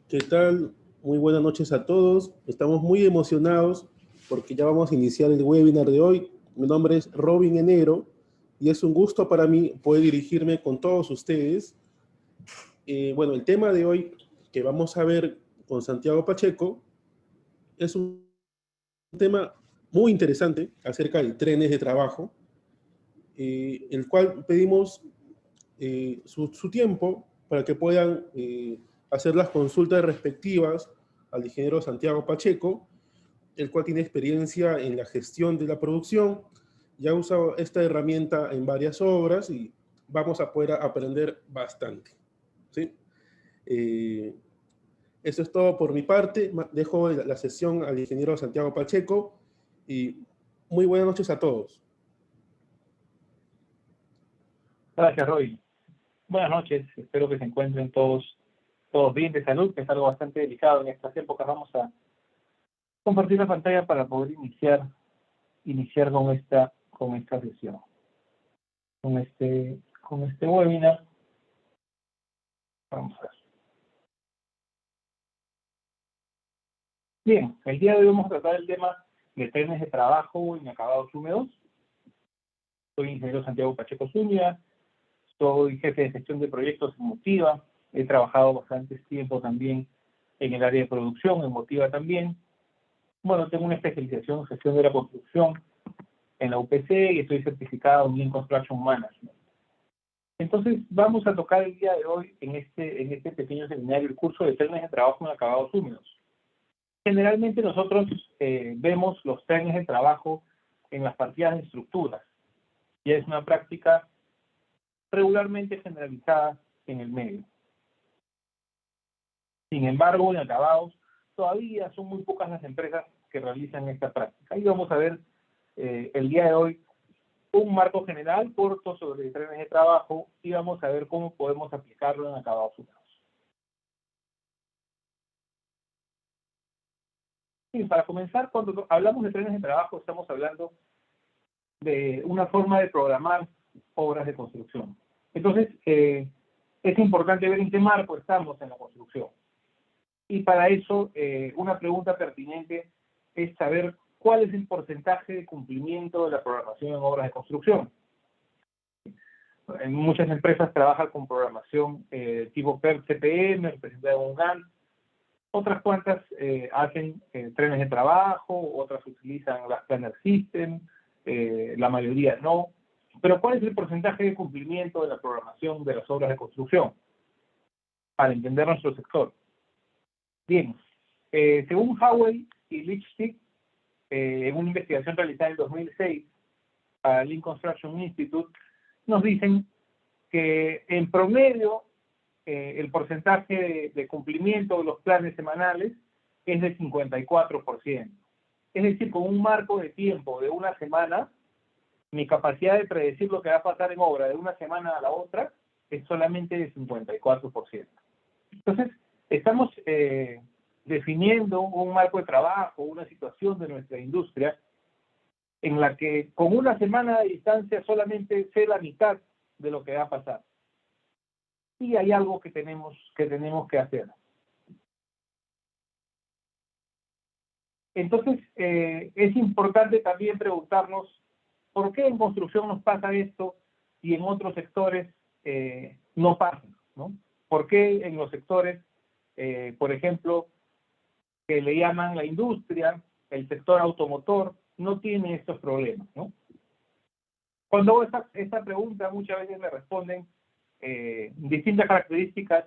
¿Qué tal? Muy buenas noches a todos. Estamos muy emocionados porque ya vamos a iniciar el webinar de hoy. Mi nombre es Robin Enero y es un gusto para mí poder dirigirme con todos ustedes. Bueno, el tema de hoy que vamos a ver con Santiago Pacheco es un tema muy interesante acerca de trenes de trabajo, el cual pedimos su tiempo para que puedan hacer las consultas respectivas al ingeniero Santiago Pacheco, el cual tiene experiencia en la gestión de la producción, ya ha usado esta herramienta en varias obras y vamos a poder aprender bastante. ¿Sí? Eh, Eso es todo por mi parte. Dejo la sesión al ingeniero Santiago Pacheco y muy buenas noches a todos. Gracias, Roy. Buenas noches. Espero que se encuentren todos bien de salud, que es algo bastante delicado en estas épocas. Vamos a compartir la pantalla para poder iniciar con esta sesión, con este webinar. Vamos a ver. Bien, el día de hoy vamos a tratar el tema de trenes de trabajo en acabados húmedos. Soy ingeniero Santiago Pacheco Zúñiga, soy jefe de gestión de proyectos en Motiva. He trabajado bastante tiempo también en el área de producción, en Motiva también. Bueno, tengo una especialización en gestión de la construcción en la UPC y estoy certificado en Lean Construction Management. Entonces, vamos a tocar el día de hoy en este pequeño seminario el curso de trenes de trabajo en acabados húmedos. Generalmente nosotros vemos los trenes de trabajo en las partidas de estructuras y es una práctica regularmente generalizada en el medio. Sin embargo, en acabados todavía son muy pocas las empresas que realizan esta práctica. Y vamos a ver el día de hoy un marco general corto sobre trenes de trabajo y vamos a ver cómo podemos aplicarlo en acabados húmedos. Y para comenzar, cuando hablamos de trenes de trabajo, estamos hablando de una forma de programar obras de construcción. Entonces, es importante ver en qué marco estamos en la construcción. Y para eso, una pregunta pertinente es saber cuál es el porcentaje de cumplimiento de la programación en obras de construcción. En muchas empresas trabajan con programación tipo PERT-CPM, representada en un Gantt. Otras cuantas hacen trenes de trabajo, otras utilizan las Planner System, la mayoría no. Pero ¿cuál es el porcentaje de cumplimiento de la programación de las obras de construcción? Para entender nuestro sector. Bien, según Howey y Lichtig, en una investigación realizada en 2006 para Lean Construction Institute, nos dicen que en promedio el porcentaje de cumplimiento de los planes semanales es de 54%. Es decir, con un marco de tiempo de una semana, mi capacidad de predecir lo que va a pasar en obra de una semana a la otra es solamente de 54%. Entonces, estamos definiendo un marco de trabajo, una situación de nuestra industria en la que con una semana de distancia solamente sé la mitad de lo que va a pasar. Y hay algo que tenemos que hacer. Entonces, es importante también preguntarnos por qué en construcción nos pasa esto y en otros sectores no pasa, ¿no? ¿Por qué en los sectores, por ejemplo, que le llaman la industria, el sector automotor, no tiene estos problemas, ¿no? Cuando hago esta pregunta, muchas veces me responden distintas características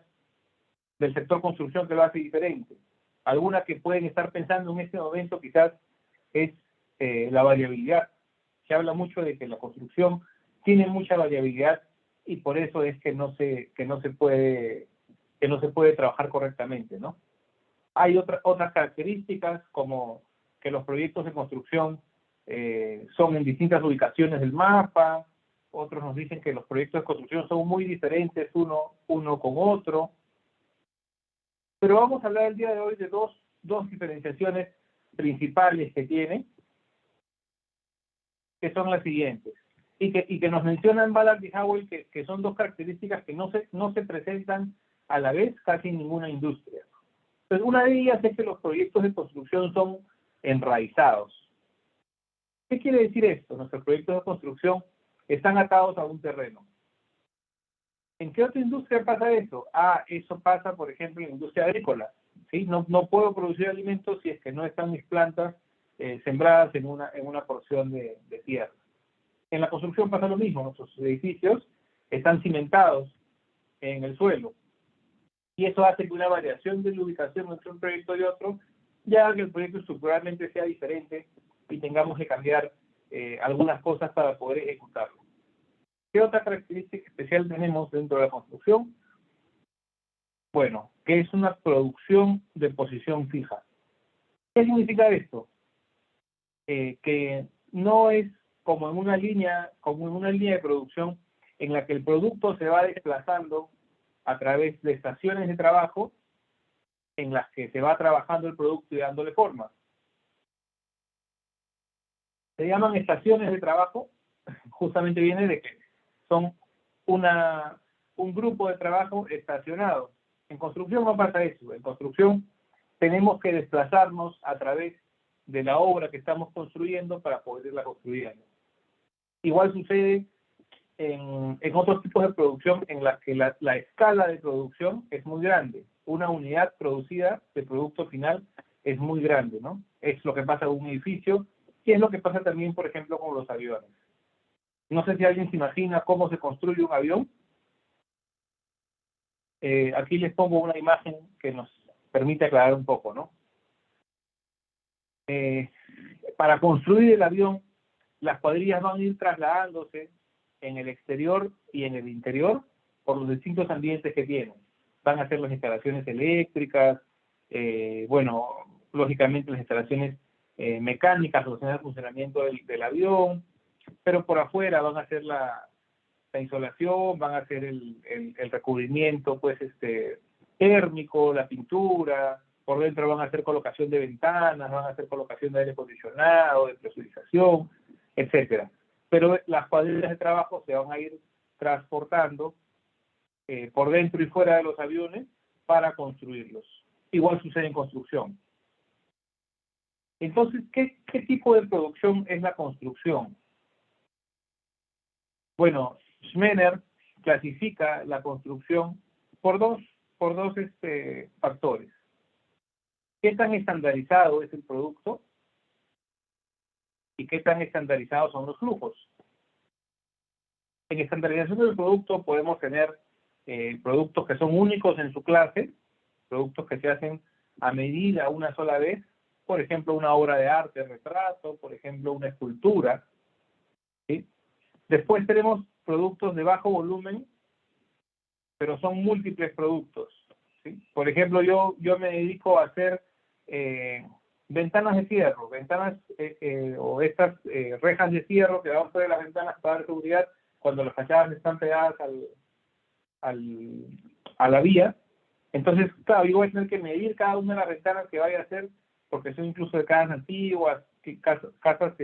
del sector construcción que lo hace diferente. Algunas que pueden estar pensando en este momento quizás es la variabilidad. Se habla mucho de que la construcción tiene mucha variabilidad y por eso es que no se puede trabajar correctamente, ¿no? Hay otras características como que los proyectos de construcción son en distintas ubicaciones del mapa. Otros nos dicen que los proyectos de construcción son muy diferentes uno con otro. Pero vamos a hablar el día de hoy de dos diferenciaciones principales que tiene, que son las siguientes. Y que nos mencionan Ballard y Howell, que son dos características que no se presentan a la vez casi en ninguna industria. Entonces, una de ellas es que los proyectos de construcción son enraizados. ¿Qué quiere decir esto? Nuestros proyectos de construcción están atados a un terreno. ¿En qué otra industria pasa eso? Eso pasa, por ejemplo, en la industria agrícola. ¿Sí? No puedo producir alimentos si es que no están mis plantas sembradas en una porción de tierra. En la construcción pasa lo mismo. Nuestros edificios están cimentados en el suelo. Y eso hace que una variación de la ubicación entre un proyecto y otro, ya que el proyecto estructuralmente sea diferente y tengamos que cambiar algunas cosas para poder ejecutarlo. ¿Qué otra característica especial tenemos dentro de la construcción? Bueno, que es una producción de posición fija. ¿Qué significa esto? Que no es como en una línea de producción en la que el producto se va desplazando a través de estaciones de trabajo en las que se va trabajando el producto y dándole forma. Se llaman estaciones de trabajo, justamente viene de que son un grupo de trabajo estacionado. En construcción no pasa eso. En construcción tenemos que desplazarnos a través de la obra que estamos construyendo para poder irla construyendo. Igual sucede en otros tipos de producción en las que la escala de producción es muy grande. Una unidad producida de producto final es muy grande, ¿no? Es lo que pasa en un edificio y es lo que pasa también, por ejemplo, con los aviones. No sé si alguien se imagina cómo se construye un avión. Aquí les pongo una imagen que nos permite aclarar un poco, ¿no? Para construir el avión, las cuadrillas van a ir trasladándose en el exterior y en el interior por los distintos ambientes que tienen. Van a ser las instalaciones eléctricas, bueno, lógicamente las instalaciones mecánicas relacionadas al funcionamiento del avión, pero por afuera van a hacer la insolación, van a hacer el recubrimiento pues térmico, la pintura, por dentro van a hacer colocación de ventanas, van a hacer colocación de aire acondicionado, de presurización, etcétera. Pero las cuadrillas de trabajo se van a ir transportando por dentro y fuera de los aviones para construirlos. Igual sucede en construcción. Entonces, ¿qué tipo de producción es la construcción? Bueno, Schmener clasifica la construcción por dos factores. ¿Qué tan estandarizado es el producto? ¿Y qué tan estandarizados son los flujos? En estandarización del producto podemos tener productos que son únicos en su clase, productos que se hacen a medida una sola vez, por ejemplo, una obra de arte, retrato, por ejemplo, una escultura, ¿sí? Después tenemos productos de bajo volumen, pero son múltiples productos, ¿sí? Por ejemplo, yo me dedico a hacer ventanas de fierro, o estas rejas de fierro que vamos a poner las ventanas para dar seguridad cuando las fachadas están pegadas a la vía. Entonces, claro, yo voy a tener que medir cada una de las ventanas que vaya a hacer, porque son incluso de casas antiguas, casas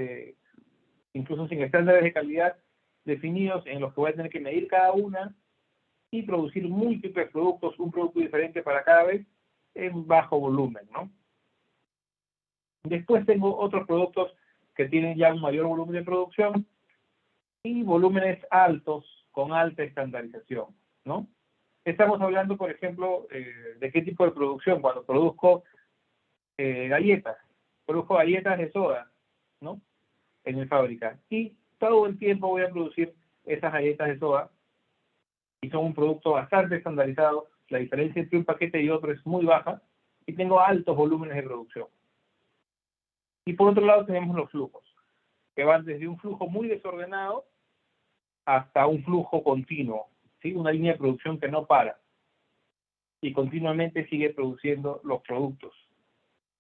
incluso sin estándares de calidad definidos, en los que voy a tener que medir cada una y producir múltiples productos, un producto diferente para cada vez, en bajo volumen, ¿no? Después tengo otros productos que tienen ya un mayor volumen de producción y volúmenes altos con alta estandarización, ¿no? Estamos hablando, por ejemplo, de qué tipo de producción. Cuando produzco galletas de soda, ¿no? En mi fábrica. Y todo el tiempo voy a producir esas galletas de soda y son un producto bastante estandarizado. La diferencia entre un paquete y otro es muy baja y tengo altos volúmenes de producción. Y por otro lado tenemos los flujos, que van desde un flujo muy desordenado hasta un flujo continuo, ¿sí? Una línea de producción que no para y continuamente sigue produciendo los productos.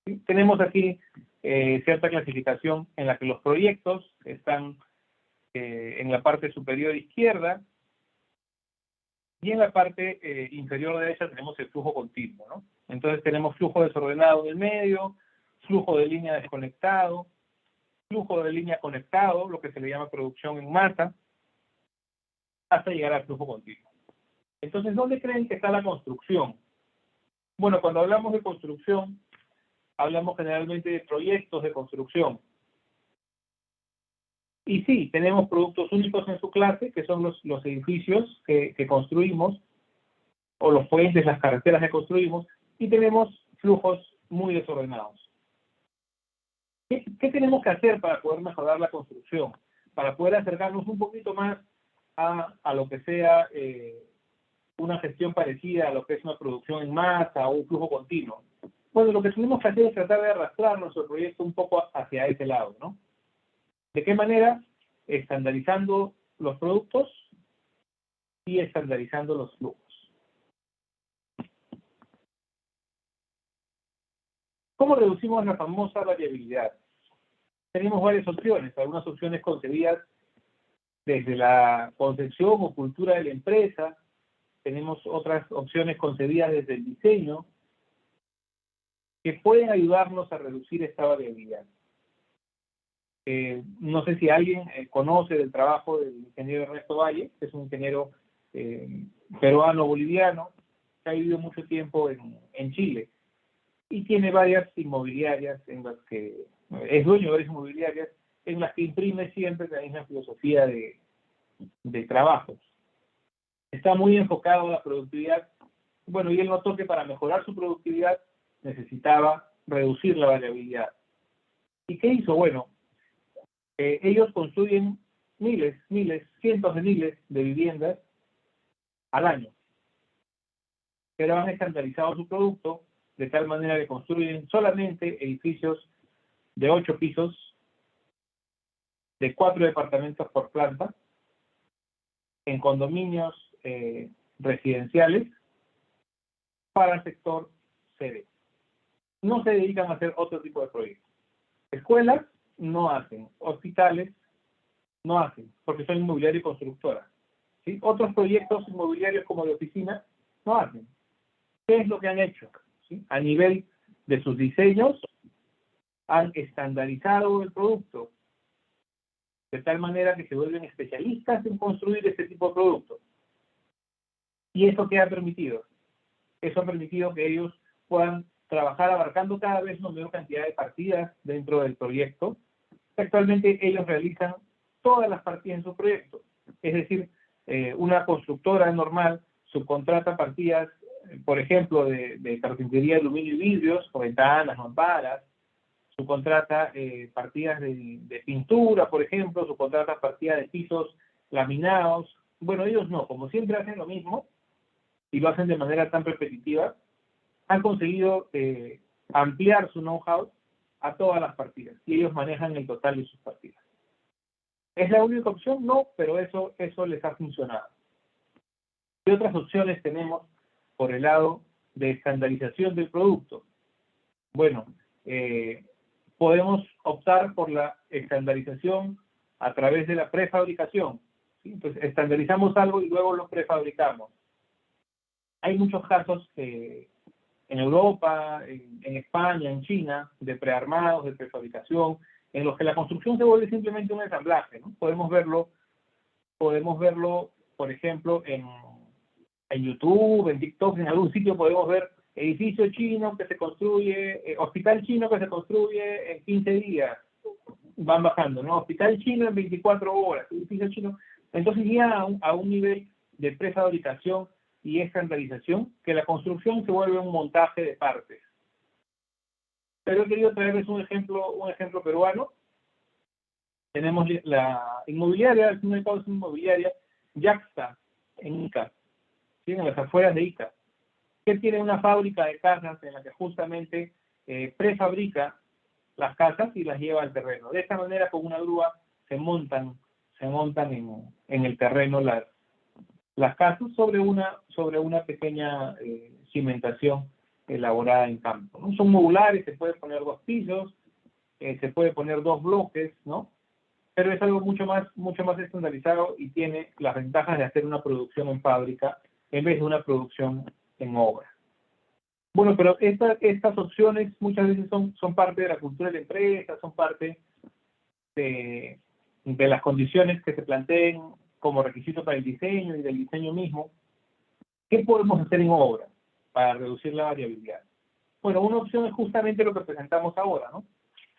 ¿Sí? Tenemos aquí cierta clasificación en la que los proyectos están en la parte superior izquierda y en la parte inferior derecha tenemos el flujo continuo, ¿no? Entonces tenemos flujo desordenado en el medio, flujo de línea desconectado, flujo de línea conectado, lo que se le llama producción en masa, hasta llegar al flujo continuo. Entonces, ¿dónde creen que está la construcción? Bueno, cuando hablamos de construcción, hablamos generalmente de proyectos de construcción. Y sí, tenemos productos únicos en su clase, que son los edificios que construimos, o los puentes, las carreteras que construimos, y tenemos flujos muy desordenados. ¿Qué tenemos que hacer para poder mejorar la construcción? Para poder acercarnos un poquito más a lo que sea una gestión parecida a lo que es una producción en masa o un flujo continuo. Bueno, lo que tenemos que hacer es tratar de arrastrar nuestro proyecto un poco hacia ese lado, ¿no? ¿De qué manera? Estandarizando los productos y estandarizando los flujos. ¿Cómo reducimos la famosa variabilidad? Tenemos varias opciones, algunas opciones concebidas desde la concepción o cultura de la empresa, tenemos otras opciones concebidas desde el diseño, que pueden ayudarnos a reducir esta variabilidad. No sé si alguien conoce del trabajo del ingeniero Ernesto Valle, que es un ingeniero peruano-boliviano, que ha vivido mucho tiempo en Chile, y tiene varias inmobiliarias en las que, es dueño de varias inmobiliarias, en las que imprime siempre la misma filosofía de trabajo. Está muy enfocado a la productividad. Bueno, y él notó que para mejorar su productividad necesitaba reducir la variabilidad. ¿Y qué hizo? Bueno, ellos construyen miles, cientos de miles de viviendas al año, pero han estandarizado su producto de tal manera que construyen solamente edificios de 8 pisos, de 4 departamentos por planta, en condominios residenciales para el sector sede. No se dedican a hacer otro tipo de proyectos. Escuelas no hacen, hospitales no hacen, porque son inmobiliaria y constructora. ¿Sí? Otros proyectos inmobiliarios como de oficina no hacen. ¿Qué es lo que han hecho? ¿Sí? A nivel de sus diseños, han estandarizado el producto de tal manera que se vuelven especialistas en construir este tipo de productos. ¿Y eso qué ha permitido? Eso ha permitido que ellos puedan trabajar abarcando cada vez una mayor cantidad de partidas dentro del proyecto. Actualmente ellos realizan todas las partidas en su proyecto. Es decir, una constructora normal subcontrata partidas, por ejemplo, de carpintería de aluminio y vidrios, o ventanas, mamparas, subcontrata partidas de pintura, por ejemplo, subcontrata partidas de pisos laminados. Bueno, ellos no, como siempre hacen lo mismo y lo hacen de manera tan repetitiva, han conseguido ampliar su know-how a todas las partidas y ellos manejan el total de sus partidas. ¿Es la única opción? No, pero eso les ha funcionado. ¿Qué otras opciones tenemos por el lado de estandarización del producto? Bueno, podemos optar por la estandarización a través de la prefabricación. ¿Sí? Entonces, estandarizamos algo y luego lo prefabricamos. Hay muchos casos en Europa, en España, en China, de prearmados, de prefabricación, en los que la construcción se vuelve simplemente un ensamblaje, ¿no? Podemos verlo, por ejemplo, en YouTube, en TikTok, en algún sitio podemos ver edificio chino que se construye, hospital chino que se construye en 15 días, van bajando, ¿no? Hospital chino en 24 horas, edificio chino. Entonces ya a un nivel de prefabricación y estandarización, que la construcción se vuelve un montaje de partes. Pero he querido traerles un ejemplo peruano. Tenemos la inmobiliaria, al fin y al cabo es una inmobiliaria, Yaxta, en Ica, ¿sí? En las afueras de Ica, que tiene una fábrica de casas en la que justamente prefabrica las casas y las lleva al terreno. De esta manera, con una grúa, se montan en el terreno las casas sobre una pequeña cimentación elaborada en campo, ¿no? Son modulares, se puede poner 2 pisos, se puede poner 2 bloques, ¿no? Pero es algo mucho más estandarizado y tiene las ventajas de hacer una producción en fábrica en vez de una producción en obra. Bueno, pero estas opciones muchas veces son parte de la cultura de la empresa, son parte de las condiciones que se planteen como requisito para el diseño y del diseño mismo. ¿Qué podemos hacer en obra? para reducir la variabilidad. Bueno, una opción es justamente lo que presentamos ahora, ¿no?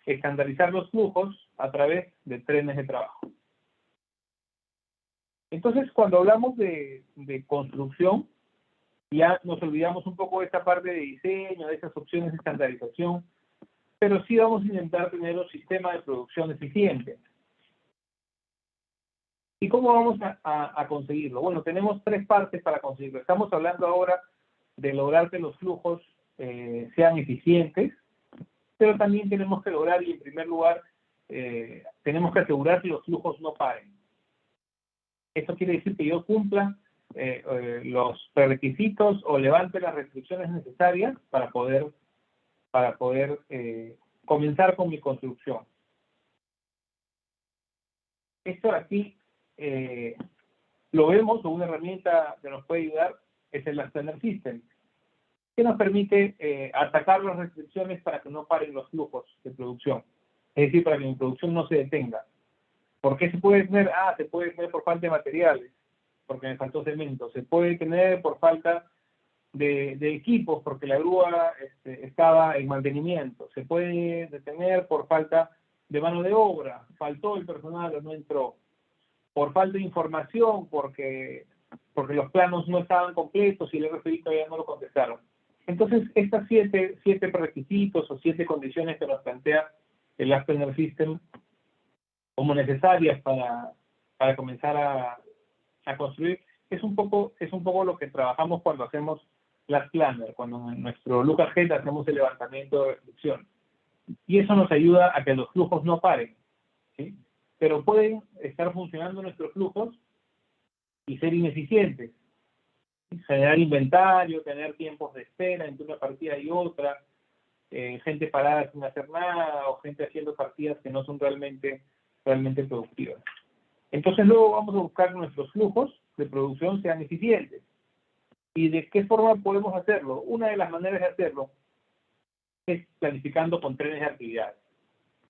Estandarizar los flujos a través de trenes de trabajo. Entonces, cuando hablamos de construcción, ya nos olvidamos un poco de esta parte de diseño, de esas opciones de estandarización, pero sí vamos a intentar tener un sistema de producción eficiente. ¿Y cómo vamos a conseguirlo? Bueno, tenemos tres partes para conseguirlo. Estamos hablando ahora de lograr que los flujos sean eficientes, pero también tenemos que lograr, y en primer lugar, tenemos que asegurar que los flujos no paren. Esto quiere decir que yo cumpla los prerequisitos o levante las restricciones necesarias para poder comenzar con mi construcción. Esto aquí lo vemos, o una herramienta que nos puede ayudar es el Planner System, que nos permite atacar las restricciones para que no paren los flujos de producción. Es decir, para que mi producción no se detenga. ¿Por qué se puede tener? Se puede tener por falta de materiales, porque me faltó cemento. Se puede tener por falta de equipos, porque la grúa estaba en mantenimiento. Se puede detener por falta de mano de obra, faltó el personal o no entró. Por falta de información, porque los planos no estaban completos y el RFI todavía no lo contestaron. Entonces, estas siete requisitos o 7 condiciones que nos plantea el Planner System como necesarias para comenzar a construir, es un poco lo que trabajamos cuando hacemos las Planner, cuando en nuestro Lookahead hacemos el levantamiento de restricciones. Y eso nos ayuda a que los flujos no paren, ¿sí? Pero pueden estar funcionando nuestros flujos y ser ineficientes. Generar inventario, tener tiempos de espera entre una partida y otra, gente parada sin hacer nada, o gente haciendo partidas que no son realmente productivas. Entonces luego vamos a buscar que nuestros flujos de producción sean eficientes. ¿Y de qué forma podemos hacerlo? Una de las maneras de hacerlo es planificando con trenes de actividades,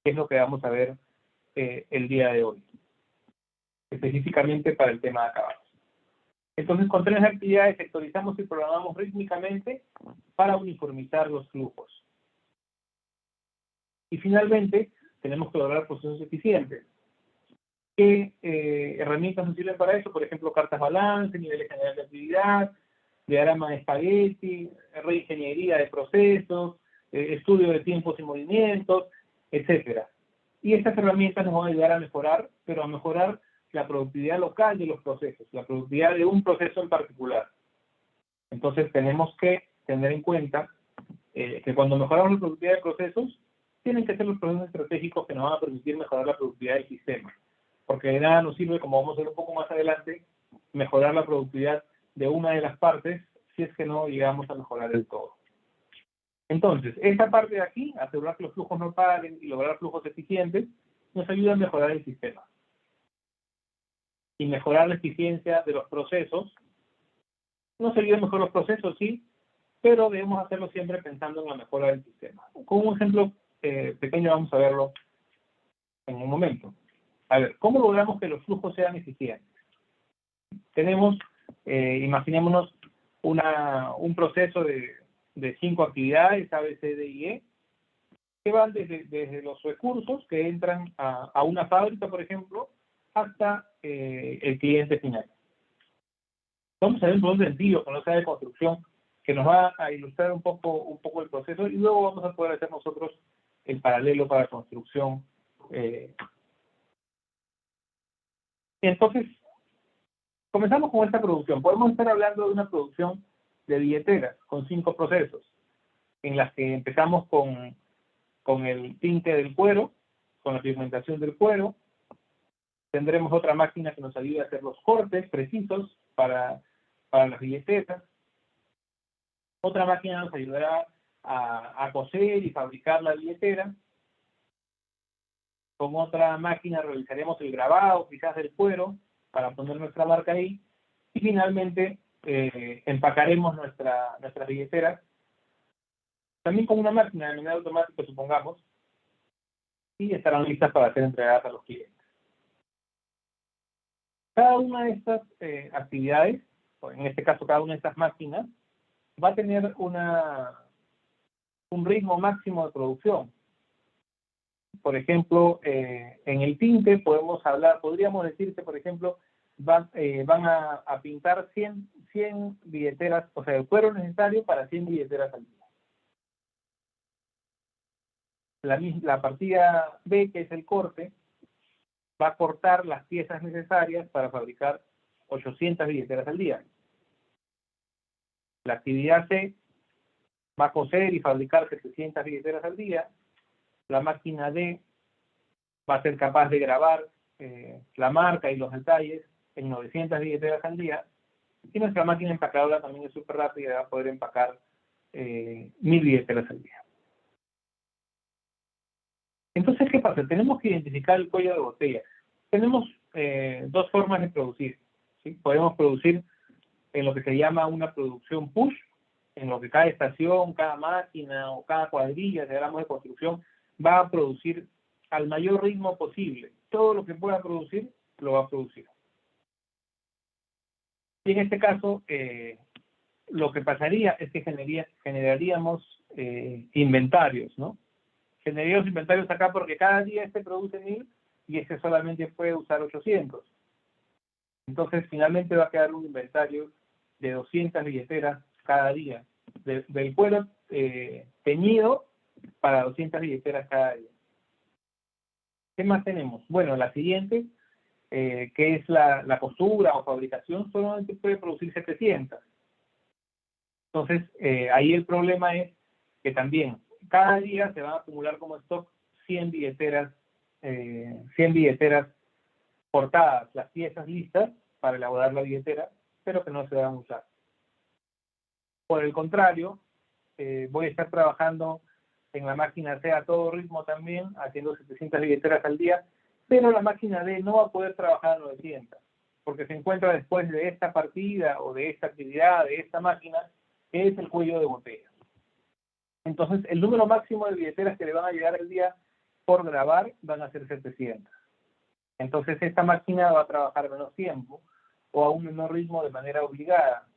que es lo que vamos a ver el día de hoy, específicamente para el tema de acabados. Entonces, con trenes de actividades sectorizamos y programamos rítmicamente para uniformizar los flujos. Y finalmente, tenemos que lograr procesos eficientes. ¿Qué herramientas nos sirven para eso? Por ejemplo, cartas balance, niveles generales de actividad, diagrama de espagueti, reingeniería de procesos, estudio de tiempos y movimientos, etcétera. Y estas herramientas nos van a ayudar a mejorar, pero a mejorar la productividad local de los procesos, la productividad de un proceso en particular. Entonces tenemos que tener en cuenta que cuando mejoramos la productividad de procesos, tienen que ser los procesos estratégicos que nos van a permitir mejorar la productividad del sistema. Porque de nada nos sirve, como vamos a ver un poco más adelante, mejorar la productividad de una de las partes si es que no llegamos a mejorar el todo. Entonces, esta parte de aquí, asegurar que los flujos no paren y lograr flujos eficientes, nos ayuda a mejorar el sistema. Y mejorar la eficiencia de los procesos. Nos ayuda a mejorar los procesos, sí, pero debemos hacerlo siempre pensando en la mejora del sistema. Con un ejemplo pequeño vamos a verlo en un momento. A ver, ¿cómo logramos que los flujos sean eficientes? Tenemos, imaginémonos un proceso de 5 actividades, A, B, C, D y E, que van desde los recursos que entran a una fábrica, por ejemplo, hasta el cliente final. Vamos a ver un proceso sencillo, con la de construcción, que nos va a ilustrar un poco el proceso, y luego vamos a poder hacer nosotros el paralelo para construcción. Entonces, comenzamos con esta producción. Podemos estar hablando de una producción de billeteras con 5 procesos, en las que empezamos con el tinte del cuero, con la pigmentación del cuero. Tendremos otra máquina que nos ayude a hacer los cortes precisos para las billeteras. Otra máquina nos ayudará a coser y fabricar la billetera. Con otra máquina realizaremos el grabado, quizás del cuero, para poner nuestra marca ahí. Y finalmente empacaremos nuestras billeteras, también con una máquina de minado automático, supongamos, y estarán listas para ser entregadas a los clientes. Cada una de estas actividades, o en este caso cada una de estas máquinas, va a tener un ritmo máximo de producción. Por ejemplo, en el tinte podríamos decir que, por ejemplo, van a pintar 100 billeteras, o sea, el cuero necesario para 100 billeteras al día. La partida B, que es el corte, va a cortar las piezas necesarias para fabricar 800 billeteras al día. La actividad C va a coser y fabricar 700 billeteras al día. La máquina D va a ser capaz de grabar la marca y los detalles en 900 billeteras al día. Y nuestra máquina empacadora también es súper rápida y va a poder empacar 1000 billeteras al día. Entonces, ¿qué pasa? Tenemos que identificar el cuello de botella. Tenemos dos formas de producir, ¿sí? Podemos producir en lo que se llama una producción push, en lo que cada estación, cada máquina o cada cuadrilla, si hablamos de construcción, va a producir al mayor ritmo posible. Todo lo que pueda producir, lo va a producir. Y en este caso, lo que pasaría es que generaríamos inventarios, ¿no? Generaríamos inventarios acá porque cada día este produce 1000 y este solamente puede usar 800. Entonces, finalmente va a quedar un inventario de 200 billeteras cada día, del cuero teñido para 200 billeteras cada día. ¿Qué más tenemos? Bueno, la siguiente, que es la costura o fabricación, solamente puede producir 700. Entonces, ahí el problema es que también cada día se van a acumular como stock 100 billeteras cortadas, las piezas listas para elaborar la billetera, pero que no se van a usar. Por el contrario, voy a estar trabajando en la máquina C a todo ritmo también, haciendo 700 billeteras al día, pero la máquina D no va a poder trabajar a 900, porque se encuentra después de esta partida o de esta actividad, de esta máquina, que es el cuello de botella. Entonces, el número máximo de billeteras que le van a llegar al día por grabar van a ser 700. Entonces, esta máquina va a trabajar menos tiempo o a un menor ritmo de manera obligada,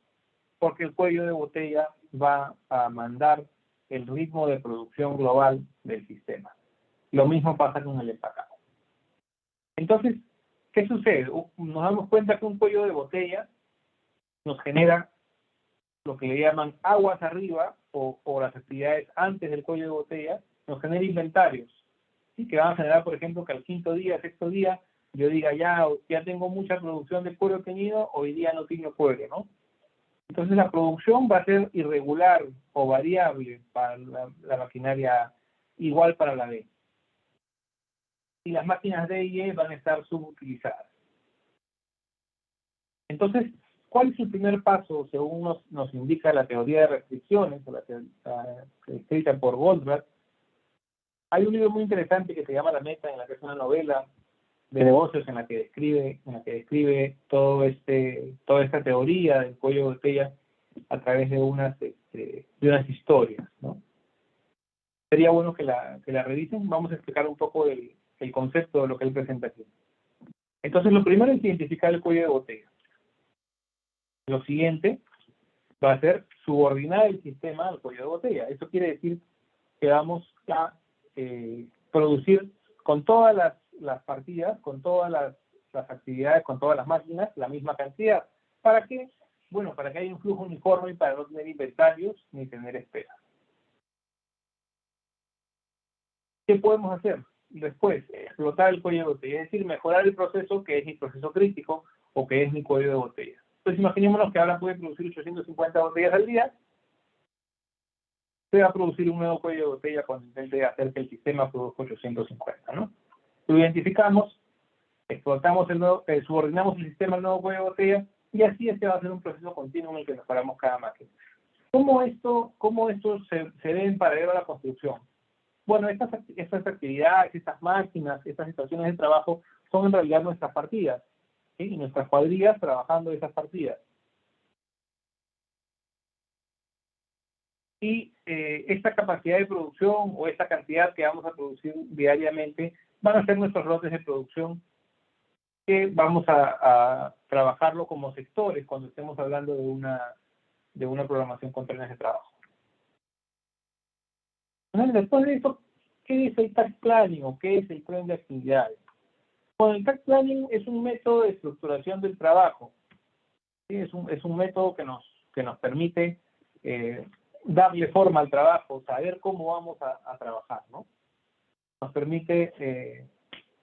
porque el cuello de botella va a mandar el ritmo de producción global del sistema. Lo mismo pasa con el empacado. Entonces, ¿qué sucede? Nos damos cuenta que un cuello de botella nos genera lo que le llaman aguas arriba o las actividades antes del cuello de botella, nos genera inventarios, ¿sí? Que van a generar, por ejemplo, que al quinto día, sexto día, yo diga, ya tengo mucha producción de cuero teñido, hoy día no tengo cuero, ¿no? Entonces la producción va a ser irregular o variable para la maquinaria, igual para la D. Y las máquinas D y E van a estar subutilizadas. Entonces, ¿cuál es el primer paso según nos indica la teoría de restricciones, o la escrita por Goldberg? Hay un libro muy interesante que se llama La Meta, en la que es una novela de negocios en la que describe toda esta teoría del cuello de botella a través de unas historias, ¿no? Sería bueno que la revisen. Vamos a explicar un poco el concepto de lo que él presenta aquí. Entonces, lo primero es identificar el cuello de botella. Lo siguiente va a ser subordinar el sistema al cuello de botella. Eso quiere decir que vamos a producir con todas las partidas, con todas las actividades, con todas las máquinas, la misma cantidad. ¿Para qué? Bueno, para que haya un flujo uniforme y para no tener inventarios ni tener espera. ¿Qué podemos hacer? Después, explotar el cuello de botella, es decir, mejorar el proceso que es mi proceso crítico o que es mi cuello de botella. Entonces, imaginémonos que ahora puede producir 850 botellas al día. Se va a producir un nuevo cuello de botella con el intent de hacer que el sistema produzca 850, ¿no? Lo identificamos, explotamos subordinamos el sistema al nuevo cuello de botella y así este va a ser un proceso continuo en el que mejoramos cada máquina. ¿Cómo esto se debe en paralelo a la construcción? Bueno, estas actividades, estas máquinas, estas situaciones de trabajo son en realidad nuestras partidas, ¿sí? Y nuestras cuadrillas trabajando esas partidas. Y esta capacidad de producción o esta cantidad que vamos a producir diariamente van a ser nuestros lotes de producción que vamos a trabajarlo como sectores cuando estemos hablando de de una programación con trenes de trabajo. Entonces, después de eso, ¿qué es el task planning o qué es el tren de actividades? Bueno, el task planning es un método de estructuración del trabajo. ¿Sí? Es un método que nos permite darle forma al trabajo, saber cómo vamos a trabajar, ¿no? Nos permite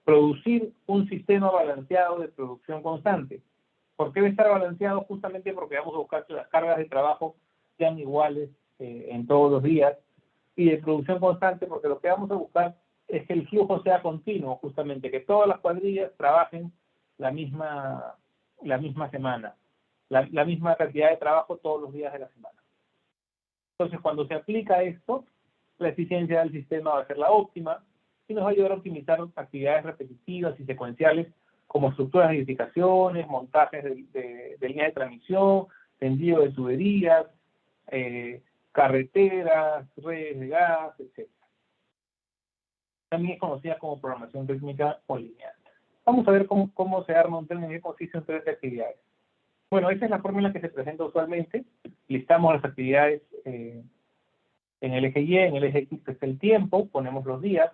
producir un sistema balanceado de producción constante. ¿Por qué debe estar balanceado? Justamente porque vamos a buscar que las cargas de trabajo sean iguales en todos los días, y de producción constante porque lo que vamos a buscar es que el flujo sea continuo, justamente, que todas las cuadrillas trabajen la misma semana, la misma cantidad de trabajo todos los días de la semana. Entonces, cuando se aplica esto, la eficiencia del sistema va a ser la óptima y nos va a ayudar a optimizar actividades repetitivas y secuenciales como estructuras de edificaciones, montajes de líneas de transmisión, tendido de tuberías, carreteras, redes de gas, etc. También es conocida como programación rítmica o lineal. Vamos a ver cómo se arma un tren en qué consiste en tres actividades. Bueno, esa es la fórmula que se presenta usualmente. Listamos las actividades en el eje Y, en el eje X que es el tiempo, ponemos los días,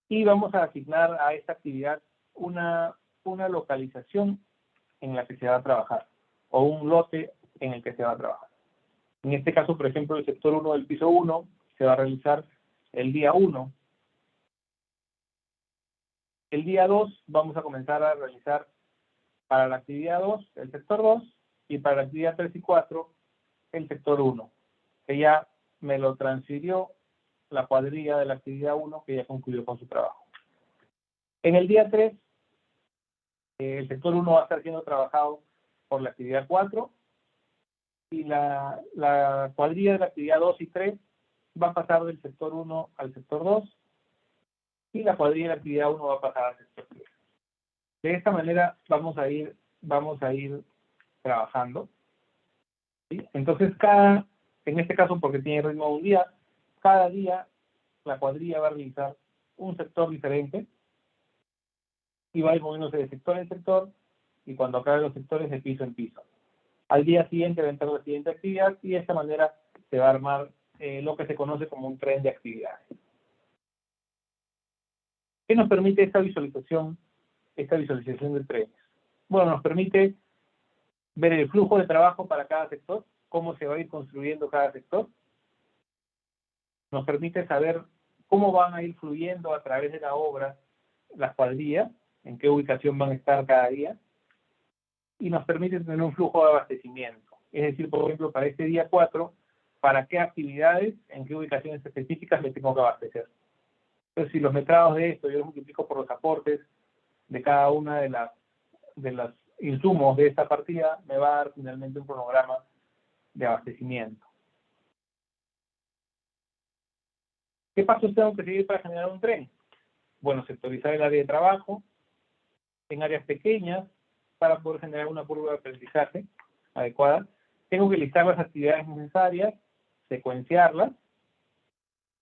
y vamos a asignar a esta actividad una localización en la que se va a trabajar, o un lote en el que se va a trabajar. En este caso, por ejemplo, el sector 1 del piso 1 se va a realizar el día 1. El día 2 vamos a comenzar a realizar para la actividad 2 el sector 2 y para la actividad 3 y 4 el sector 1, que ya me lo transfirió la cuadrilla de la actividad 1 que ya concluyó con su trabajo. En el día 3, el sector 1 va a estar siendo trabajado por la actividad 4 y la cuadrilla de la actividad 2 y 3 va a pasar del sector 1 al sector 2 y la cuadrilla de la actividad 1 va a pasar al sector 3. De esta manera vamos a ir trabajando, ¿sí? Entonces, en este caso, porque tiene ritmo de un día, cada día la cuadrilla va a realizar un sector diferente y va a ir moviéndose de sector en sector, y cuando acabe los sectores de piso en piso. Al día siguiente va a entrar la siguiente actividad y de esta manera se va a armar lo que se conoce como un tren de actividades. ¿Qué nos permite esta visualización de trenes? Bueno, nos permite ver el flujo de trabajo para cada sector, cómo se va a ir construyendo cada sector. Nos permite saber cómo van a ir fluyendo a través de la obra las cuadrillas, en qué ubicación van a estar cada día, y nos permite tener un flujo de abastecimiento. Es decir, por ejemplo, para este día 4, para qué actividades, en qué ubicaciones específicas me tengo que abastecer. Entonces, si los metrados de esto yo los multiplico por los aportes de cada una de los insumos de esta partida, me va a dar finalmente un cronograma de abastecimiento. ¿Qué pasos tengo que seguir para generar un tren? Bueno, sectorizar el área de trabajo en áreas pequeñas para poder generar una curva de aprendizaje adecuada. Tengo que listar las actividades necesarias, secuenciarlas,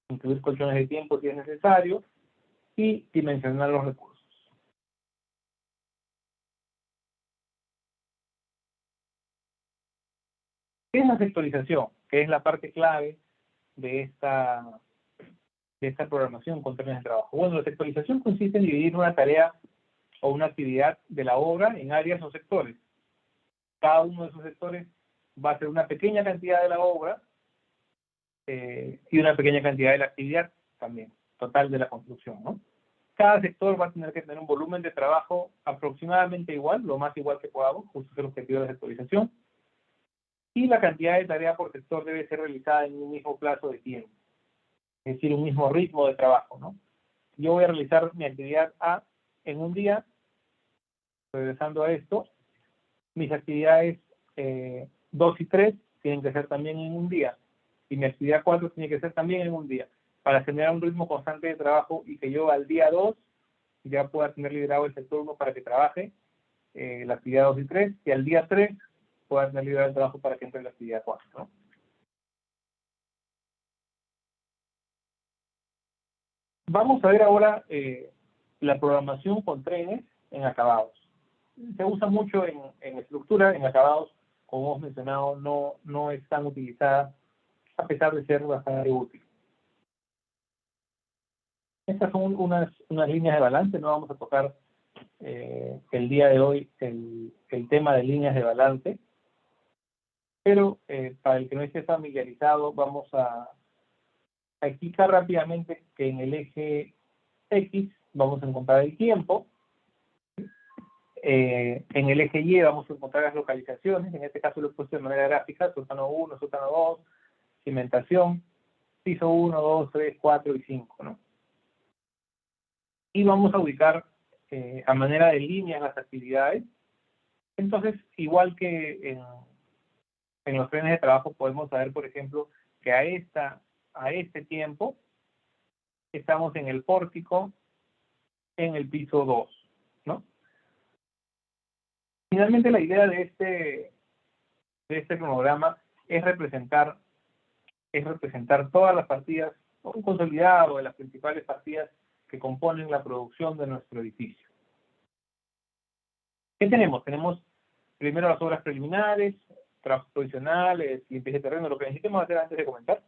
incluir colchones de tiempo si es necesario, y dimensionar los recursos. ¿Qué es la sectorización? Que es la parte clave de esta programación con trenes de trabajo. Bueno, la sectorización consiste en dividir una tarea o una actividad de la obra en áreas o sectores. Cada uno de esos sectores va a ser una pequeña cantidad de la obra y una pequeña cantidad de la actividad también, total de la construcción, ¿no? Cada sector va a tener que tener un volumen de trabajo aproximadamente igual, lo más igual que podamos, justo es el objetivo de la sectorización, y la cantidad de tarea por sector debe ser realizada en un mismo plazo de tiempo, es decir, un mismo ritmo de trabajo, ¿no? Yo voy a realizar mi actividad A en un día. Regresando a esto, mis actividades 2 y 3 tienen que ser también en un día, y mi actividad 4 tiene que ser también en un día, para generar un ritmo constante de trabajo y que yo al día 2 ya pueda tener liderado el sector 1 para que trabaje la actividad 2 y 3, y al día 3 pueda tener liderado el trabajo para que entre la actividad 4, ¿no? Vamos a ver ahora la programación con trenes en acabados. Se usa mucho en estructura, en acabados, como hemos mencionado, no es tan utilizada, a pesar de ser bastante útil. Estas son unas líneas de balance. No vamos a tocar el día de hoy el tema de líneas de balance, pero para el que no esté familiarizado, vamos a explicar rápidamente que en el eje X vamos a encontrar el tiempo, en el eje Y vamos a encontrar las localizaciones. En este caso lo he puesto de manera gráfica: sótano 1, sótano 2, cimentación, piso 1, 2, 3, 4 y 5, ¿no? Y vamos a ubicar a manera de líneas las actividades. Entonces, igual que en los trenes de trabajo, podemos saber, por ejemplo, que a este tiempo estamos en el pórtico, en el piso 2, ¿no? Finalmente, la idea de este cronograma es representar todas las partidas, un consolidado de las principales partidas que componen la producción de nuestro edificio. ¿Qué tenemos? Tenemos primero las obras preliminares, trabajos provisionales, limpieza de terreno, lo que necesitemos hacer antes de comenzar.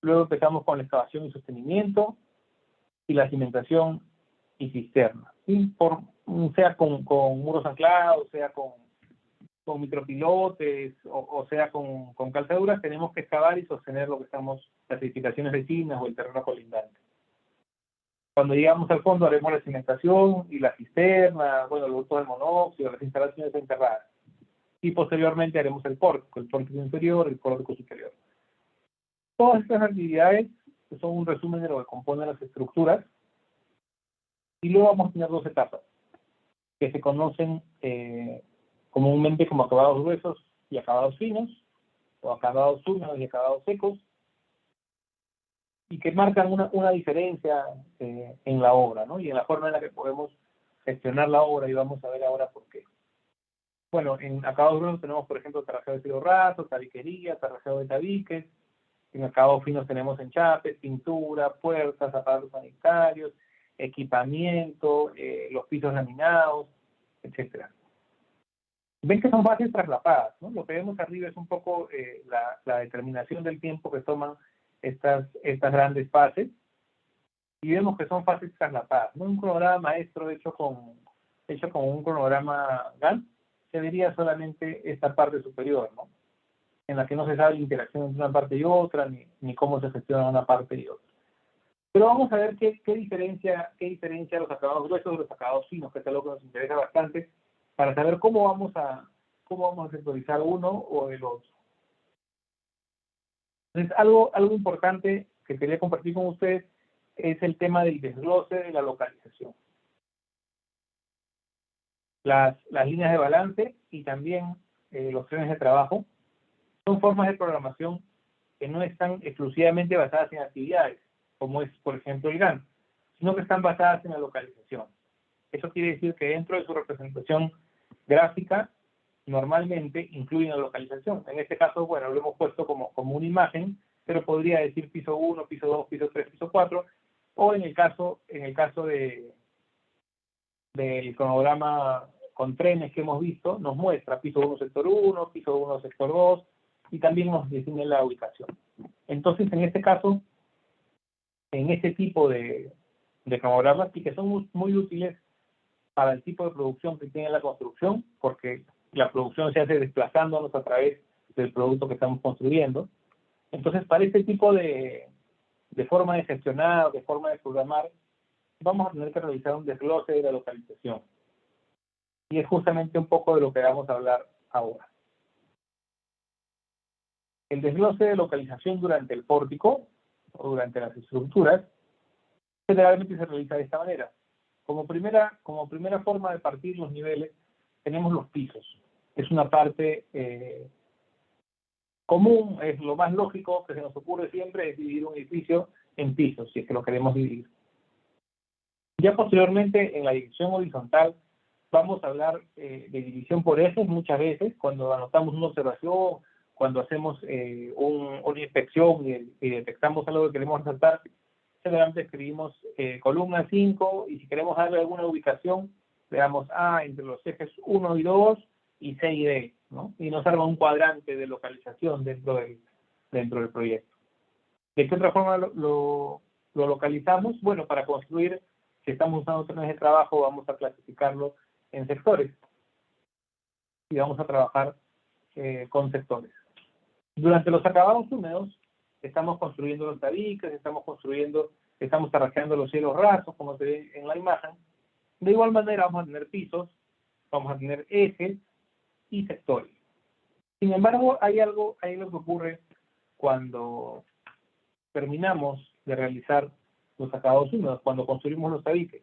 Luego empezamos con la excavación y sostenimiento, y la cimentación y cisterna, ¿sí? Sea con muros anclados, sea con micropilotes, o sea con calzaduras. Tenemos que excavar y sostener las edificaciones vecinas o el terreno colindante. Cuando llegamos al fondo haremos la cimentación y la cisterna, bueno, los ductos de monóxido, las instalaciones enterradas. Y posteriormente haremos el pórtico inferior, el pórtico superior. Todas estas actividades son un resumen de lo que componen las estructuras. Y luego vamos a tener dos etapas, que se conocen comúnmente como acabados gruesos y acabados finos, o acabados húmedos y acabados secos, y que marcan una diferencia en la obra, ¿no? Y en la forma en la que podemos gestionar la obra, y vamos a ver ahora por qué. Bueno, en acabados gruesos tenemos, por ejemplo, terraceo de cielo raso, tabiquería, terraceo de tabiques. En acabados finos tenemos enchapes, pintura, puertas, aparatos sanitarios, equipamiento, los pisos laminados, etc. Ven que son fases traslapadas, ¿no? Lo que vemos arriba es un poco la determinación del tiempo que toman estas grandes fases, y vemos que son fases traslapadas, ¿no? Un cronograma maestro hecho con un cronograma Gantt se vería solamente esta parte superior, ¿no? En la que no se sabe la interacción entre una parte y otra, ni cómo se gestiona una parte y otra. Pero vamos a ver qué diferencia los acabados gruesos de los acabados finos, que es algo que nos interesa bastante, para saber cómo vamos a sectorizar uno o el otro. Entonces, algo importante que quería compartir con ustedes es el tema del desglose de la localización. Las líneas de balance y también los trenes de trabajo son formas de programación que no están exclusivamente basadas en actividades, como es, por ejemplo, el Gantt, sino que están basadas en la localización. Eso quiere decir que dentro de su representación gráfica, normalmente incluyen la localización. En este caso, bueno, lo hemos puesto como una imagen, pero podría decir piso 1, piso 2, piso 3, piso 4, o en el caso del cronograma con trenes que hemos visto, nos muestra piso 1, sector 1, piso 1, sector 2, y también nos define la ubicación. Entonces, en este caso, en este tipo de cronogramas, y que son muy útiles para el tipo de producción que tiene la construcción, porque la producción se hace desplazándonos a través del producto que estamos construyendo. Entonces, para este tipo de forma de gestionar, de forma de programar, vamos a tener que realizar un desglose de la localización. Y es justamente un poco de lo que vamos a hablar ahora. El desglose de localización durante el pórtico, o durante las estructuras, generalmente se realiza de esta manera. Como primera forma de partir los niveles, tenemos los pisos. Es una parte común, es lo más lógico que se nos ocurre siempre, es dividir un edificio en pisos, si es que lo queremos dividir. Ya posteriormente, en la división horizontal, vamos a hablar de división por ejes muchas veces, cuando anotamos una observación, cuando hacemos una inspección y detectamos algo que queremos resaltar. Generalmente escribimos columna 5, y si queremos darle alguna ubicación, le damos entre los ejes 1 y 2 y C y D, ¿no? Y nos arma un cuadrante de localización dentro del proyecto. ¿De qué otra forma lo localizamos? Bueno, para construir, si estamos usando trenes de trabajo, vamos a clasificarlo en sectores y vamos a trabajar con sectores. Durante los acabados húmedos, estamos construyendo los tabiques, estamos tarrajeando los cielos rasos, como se ve en la imagen. De igual manera, vamos a tener pisos, vamos a tener ejes y sectores. Sin embargo, hay algo que ocurre cuando terminamos de realizar los acabados húmedos, cuando construimos los tabiques.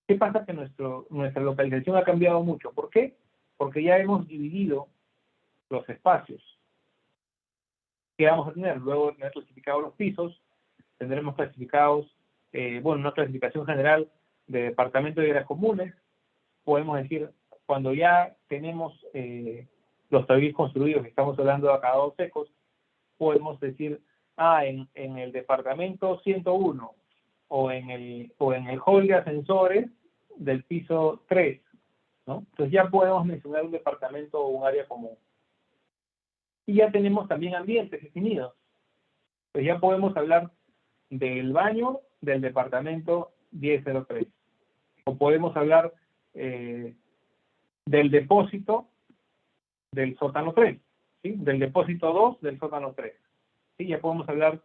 ¿Qué pasa? Que nuestra localización ha cambiado mucho. ¿Por qué? Porque ya hemos dividido los espacios que vamos a tener. Luego de tener clasificados los pisos, tendremos clasificados, una clasificación general de departamento de áreas comunes. Podemos decir, cuando ya tenemos los tabiques construidos, estamos hablando de acabados secos, podemos decir, en el departamento 101 o en el hall de ascensores del piso 3, ¿no? Entonces ya podemos mencionar un departamento o un área común. Y ya tenemos también ambientes definidos. Pues ya podemos hablar del baño del departamento 1003. O podemos hablar del depósito del sótano 3, ¿sí? Del depósito 2 del sótano 3. ¿Sí? Ya podemos hablar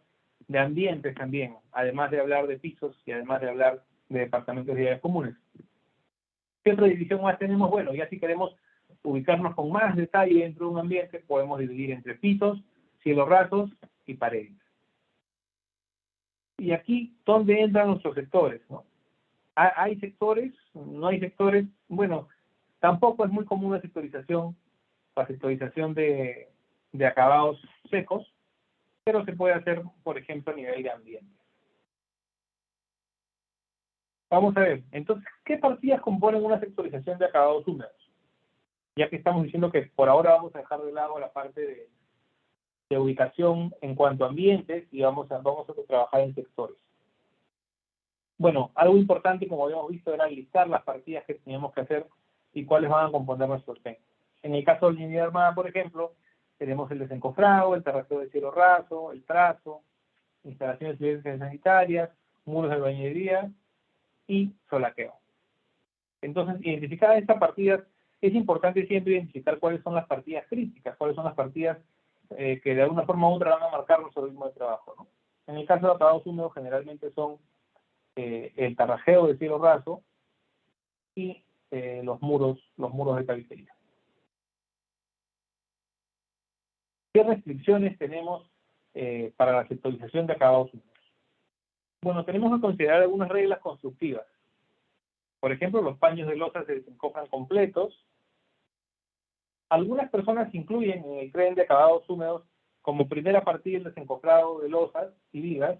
de ambientes también, además de hablar de pisos y además de hablar de departamentos y áreas comunes. ¿Qué otra división más tenemos? Bueno, ya si queremos ubicarnos con más detalle dentro de un ambiente, podemos dividir entre pisos, cielos rasos y paredes. Y aquí, ¿dónde entran nuestros sectores, ¿no? ¿Hay sectores? ¿No hay sectores? Bueno, tampoco es muy común la sectorización de acabados secos, pero se puede hacer, por ejemplo, a nivel de ambiente. Vamos a ver, entonces, ¿qué partidas componen una sectorización de acabados húmedos? Ya que estamos diciendo que por ahora vamos a dejar de lado la parte de ubicación en cuanto a ambientes y vamos a trabajar en sectores. Bueno, algo importante, como habíamos visto, era listar las partidas que teníamos que hacer y cuáles van a componer nuestros TEN. En el caso de la unidad armada, por ejemplo, tenemos el desencofrado, el terraceo de cielo raso, el trazo, instalaciones civiles sanitarias, muros de albañilería y solaqueo. Entonces, identificadas estas partidas, es importante siempre identificar cuáles son las partidas críticas, cuáles son las partidas que de alguna forma u otra van a marcar nuestro ritmo de trabajo, ¿no? En el caso de acabados húmedos, generalmente son el tarrajeo de cielo raso y los muros de tabiquería. ¿Qué restricciones tenemos para la sectorización de acabados húmedos? Bueno, tenemos que considerar algunas reglas constructivas. Por ejemplo, los paños de losa se desencofran completos. Algunas personas incluyen en el tren de acabados húmedos como primera partida el desencofrado de losas y vigas,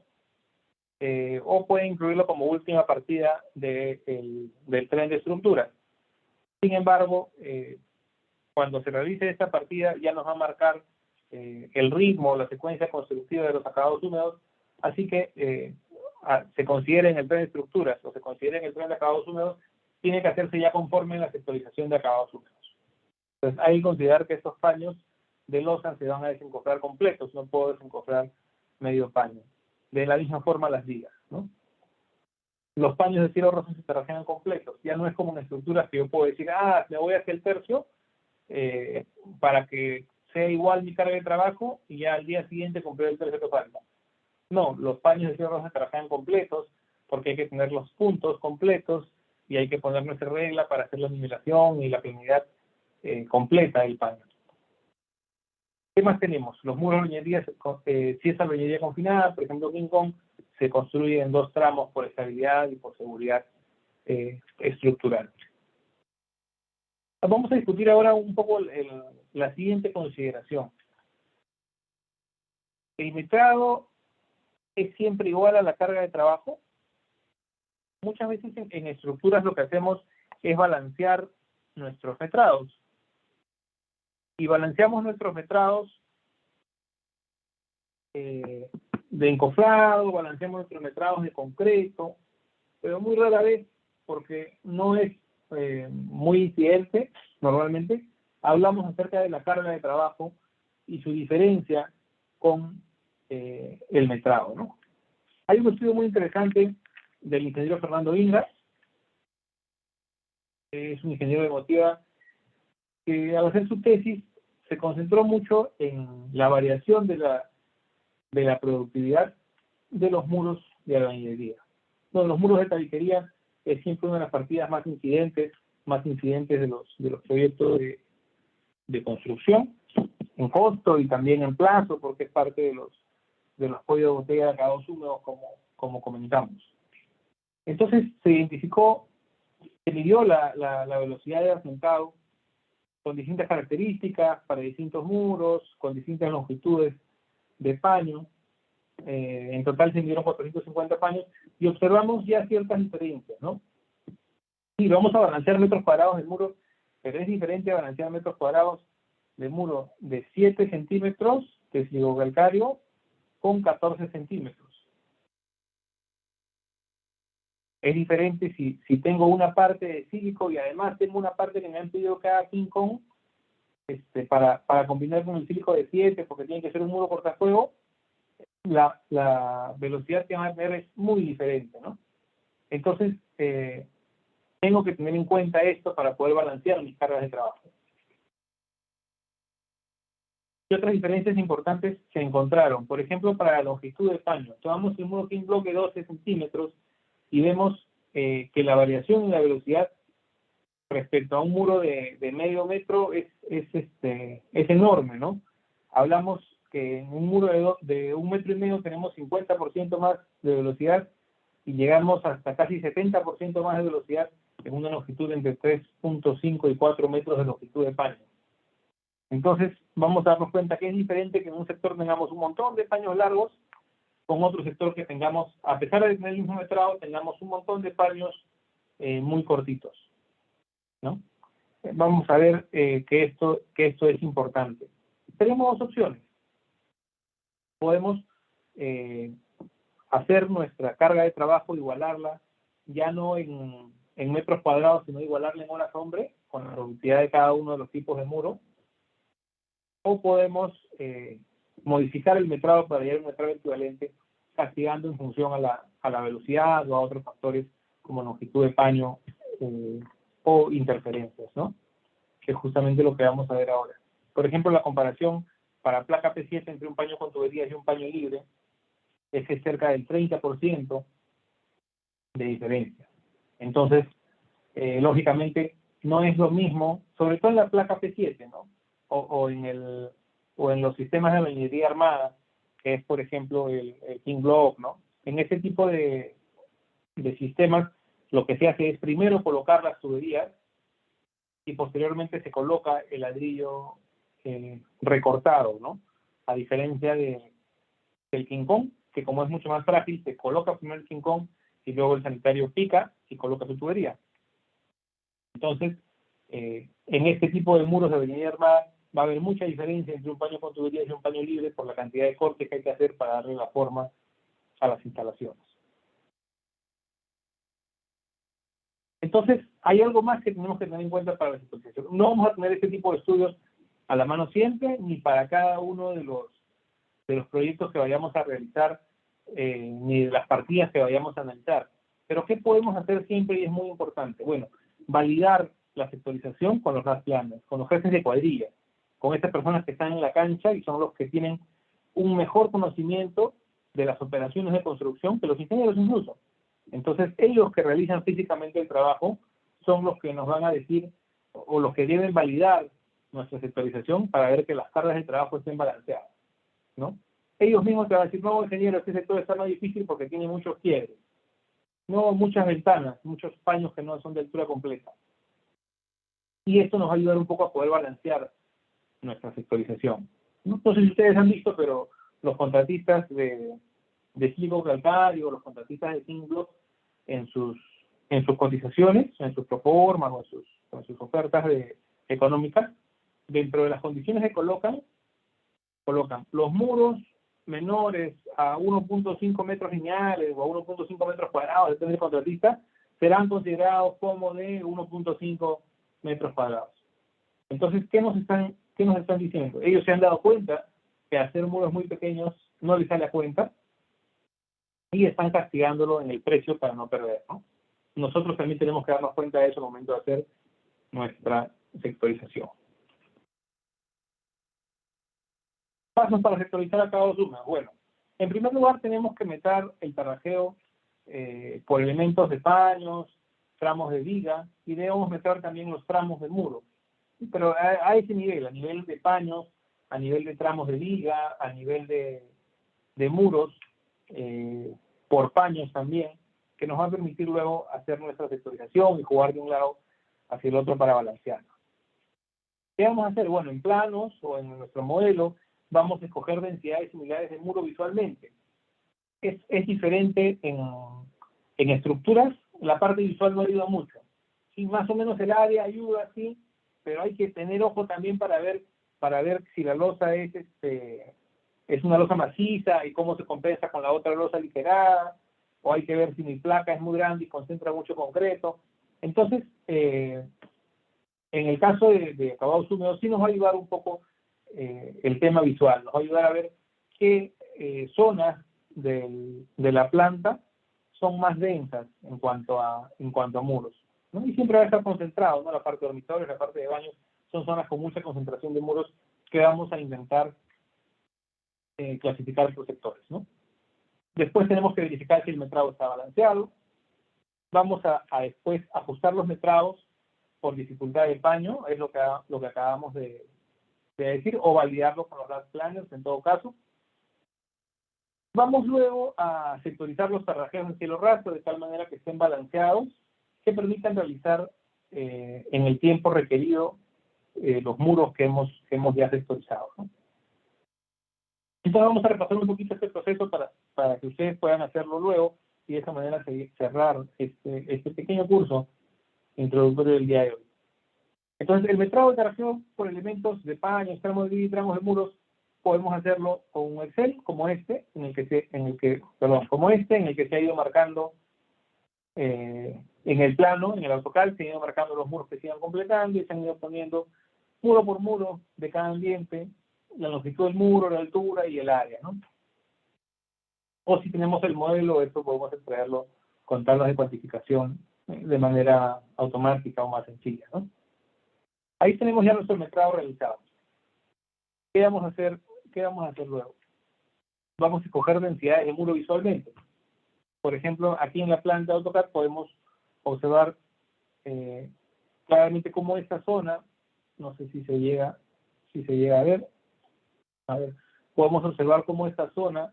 o pueden incluirlo como última partida del tren de estructuras. Sin embargo, cuando se realice esta partida ya nos va a marcar el ritmo, la secuencia constructiva de los acabados húmedos, así que se considere en el tren de estructuras o se considere en el tren de acabados húmedos, tiene que hacerse ya conforme en la sectorización de acabados húmedos. Entonces hay que considerar que estos paños de losa se van a desencofrar completos, no puedo desencofrar medio paño. De la misma forma las vigas, ¿no? Los paños de cielo raso se tarrajean completos. Ya no es como en estructuras que yo puedo decir, me voy hacia el tercio para que sea igual mi carga de trabajo y ya al día siguiente compré el tercio que falta. No, los paños de cielo raso se tarrajean completos porque hay que tener los puntos completos y hay que poner nuestra regla para hacer la nivelación y la plenidad completa del paño. ¿Qué más tenemos? Los muros de albañilería, si es albañilería confinada, por ejemplo, King Kong, se construye en 2 tramos por estabilidad y por seguridad estructural. Vamos a discutir ahora un poco la siguiente consideración. ¿El metrado es siempre igual a la carga de trabajo? Muchas veces en estructuras lo que hacemos es balancear nuestros metrados. Y balanceamos nuestros metrados de encofrado, balanceamos nuestros metrados de concreto, pero muy rara vez, porque no es muy incidente normalmente, hablamos acerca de la carga de trabajo y su diferencia con el metrado, ¿no? Hay un estudio muy interesante del ingeniero Fernando Inga, que es un ingeniero de Motiva, que al hacer su tesis se concentró mucho en la variación de la productividad de los muros de albañilería. Bueno, los muros de tabiquería es siempre una de las partidas más incidentes de los proyectos de construcción, en costo y también en plazo, porque es parte de los cuellos de botella de acabados húmedos, como comentamos. Entonces se identificó, se midió la velocidad de asentado con distintas características para distintos muros, con distintas longitudes de paño. En total se midieron 450 paños y observamos ya ciertas diferencias, ¿no? Sí, vamos a balancear metros cuadrados de muro, pero es diferente a balancear metros cuadrados de muro de 7 centímetros de silvocalcáreo con 14 centímetros. Es diferente si tengo una parte de sílico y además tengo una parte que me han pedido cada King Kong para combinar con el sílico de 7, porque tiene que ser un muro cortafuego. La velocidad que van a tener es muy diferente, ¿no? Entonces, tengo que tener en cuenta esto para poder balancear mis cargas de trabajo. ¿Qué otras diferencias importantes se encontraron? Por ejemplo, para la longitud de paño. Tomamos el muro King Block de 12 centímetros y vemos que la variación en la velocidad respecto a un muro de medio metro es enorme, ¿no? Hablamos que en un muro de 1,5 metros tenemos 50% más de velocidad y llegamos hasta casi 70% más de velocidad en una longitud entre 3.5 y 4 metros de longitud de paño. Entonces vamos a darnos cuenta que es diferente que en un sector tengamos un montón de paños largos con otro sector que tengamos, a pesar de tener el mismo metrado, tengamos un montón de paños muy cortitos, ¿no? Vamos a ver que esto es importante. Tenemos dos opciones. Podemos hacer nuestra carga de trabajo, igualarla, ya no en metros cuadrados, sino igualarla en horas hombre, con la productividad de cada uno de los tipos de muro. O podemos modificar el metrado para llegar a un metrado equivalente, castigando en función a la velocidad o a otros factores como longitud de paño o interferencias, ¿no? Que es justamente lo que vamos a ver ahora. Por ejemplo, la comparación para placa P7 entre un paño con tuberías y un paño libre es cerca del 30% de diferencia. Entonces, lógicamente, no es lo mismo, sobre todo en la placa P7, ¿no? O en los sistemas de albañilería armada, que es, por ejemplo, el King Block, ¿no? En ese tipo de sistemas, lo que se hace es primero colocar las tuberías y posteriormente se coloca el ladrillo recortado, ¿no? A diferencia del King Kong, que como es mucho más frágil, se coloca primero el King Kong y luego el sanitario pica y coloca su tubería. Entonces, en este tipo de muros de albañilería armada va a haber mucha diferencia entre un paño con tuberías y un paño libre por la cantidad de cortes que hay que hacer para darle la forma a las instalaciones. Entonces, hay algo más que tenemos que tener en cuenta para la situación. No vamos a tener este tipo de estudios a la mano siempre, ni para cada uno de los proyectos que vayamos a realizar, ni de las partidas que vayamos a analizar. Pero ¿qué podemos hacer siempre y es muy importante? Bueno, validar la sectorización con los RAS planners, con los jefes de cuadrilla, con estas personas que están en la cancha y son los que tienen un mejor conocimiento de las operaciones de construcción que los ingenieros incluso. Entonces, ellos que realizan físicamente el trabajo son los que nos van a decir o los que deben validar nuestra sectorización para ver que las cargas de trabajo estén balanceadas, ¿no? Ellos mismos te van a decir, no, ingeniero, este sector está más difícil porque tiene muchos quiebres, no muchas ventanas, muchos paños que no son de altura completa. Y esto nos va a ayudar un poco a poder balancear nuestra sectorización. No sé si ustedes han visto, pero los contratistas de sílico calcáreo, los contratistas de King Block, en sus cotizaciones, en sus proformas o en sus ofertas económicas, dentro de las condiciones que colocan los muros menores a 1.5 metros lineales o a 1.5 metros cuadrados, depende del contratista, serán considerados como de 1.5 metros cuadrados. Entonces, ¿qué nos están diciendo? Ellos se han dado cuenta que hacer muros muy pequeños no les sale a cuenta y están castigándolo en el precio para no perder, ¿no? Nosotros también tenemos que darnos cuenta de eso al momento de hacer nuestra sectorización. Pasos para sectorizar a cada suma. Bueno, en primer lugar tenemos que meter el tarrajeo por elementos de paños, tramos de viga, y debemos meter también los tramos de muro. Pero a ese nivel, a nivel de paños, a nivel de tramos de viga, a nivel de muros, por paños también, que nos va a permitir luego hacer nuestra sectorización y jugar de un lado hacia el otro para balancear. ¿Qué vamos a hacer? Bueno, en planos o en nuestro modelo vamos a escoger densidades similares de muro visualmente. Es diferente en estructuras, la parte visual no ayuda mucho. Sí, más o menos el área ayuda, sí, pero hay que tener ojo también para ver si la losa es una losa maciza y cómo se compensa con la otra losa aligerada, o hay que ver si mi placa es muy grande y concentra mucho concreto. Entonces, en el caso de acabados húmedos, sí nos va a ayudar un poco el tema visual, nos va a ayudar a ver qué zonas de la planta son más densas en cuanto a muros, ¿no? Y siempre va a estar concentrado, ¿no? La parte de dormitorios, la parte de baños, son zonas con mucha concentración de muros que vamos a intentar clasificar por sectores, ¿no? Después tenemos que verificar si el metrado está balanceado. Vamos a después ajustar los metrados por dificultad de paño, es lo que acabamos de decir, o validarlo con los RAD planners en todo caso. Vamos luego a sectorizar los tarrajeos en cielo raso de tal manera que estén balanceados, que permitan realizar en el tiempo requerido los muros que hemos ya sectorizado, ¿no? Entonces vamos a repasar un poquito este proceso para que ustedes puedan hacerlo luego y de esa manera cerrar este pequeño curso introductorio del día de hoy. Entonces, el metrado de tarrajeo por elementos de paños, tramos de viga y tramos de muros, podemos hacerlo con un Excel como este, en el que se ha ido marcando en el plano, en el AutoCAD, se han ido marcando los muros que se iban completando y se han ido poniendo muro por muro de cada ambiente, la longitud del muro, la altura y el área, ¿no? O si tenemos el modelo, esto podemos extraerlo con tablas de cuantificación de manera automática o más sencilla, ¿no? Ahí tenemos ya nuestro metrado realizado. ¿Qué vamos a hacer luego? Vamos a escoger densidades de muro visualmente. Por ejemplo, aquí en la planta de AutoCAD podemos observar claramente cómo esta zona, no sé si se llega a ver, podemos observar cómo esta zona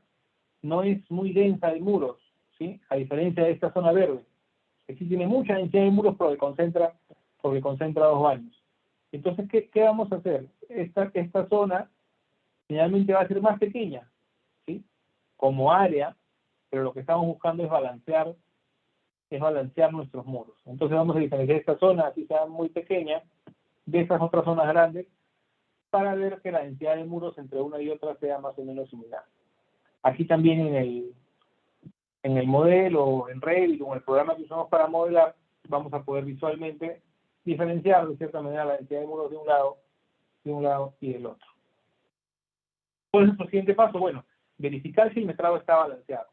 no es muy densa de muros, ¿sí? A diferencia de esta zona verde, que sí tiene mucha densidad de muros porque concentra dos baños. Entonces, ¿qué vamos a hacer? Esta zona generalmente va a ser más pequeña, ¿sí? Como área, pero lo que estamos buscando es balancear nuestros muros. Entonces vamos a diferenciar esta zona, así sea muy pequeña, de esas otras zonas grandes, para ver que la densidad de muros entre una y otra sea más o menos similar. Aquí también en el modelo, en Revit o en el programa que usamos para modelar, vamos a poder visualmente diferenciar de cierta manera la densidad de muros de un lado y del otro. ¿Cuál es nuestro siguiente paso? Bueno, verificar si el metrado está balanceado.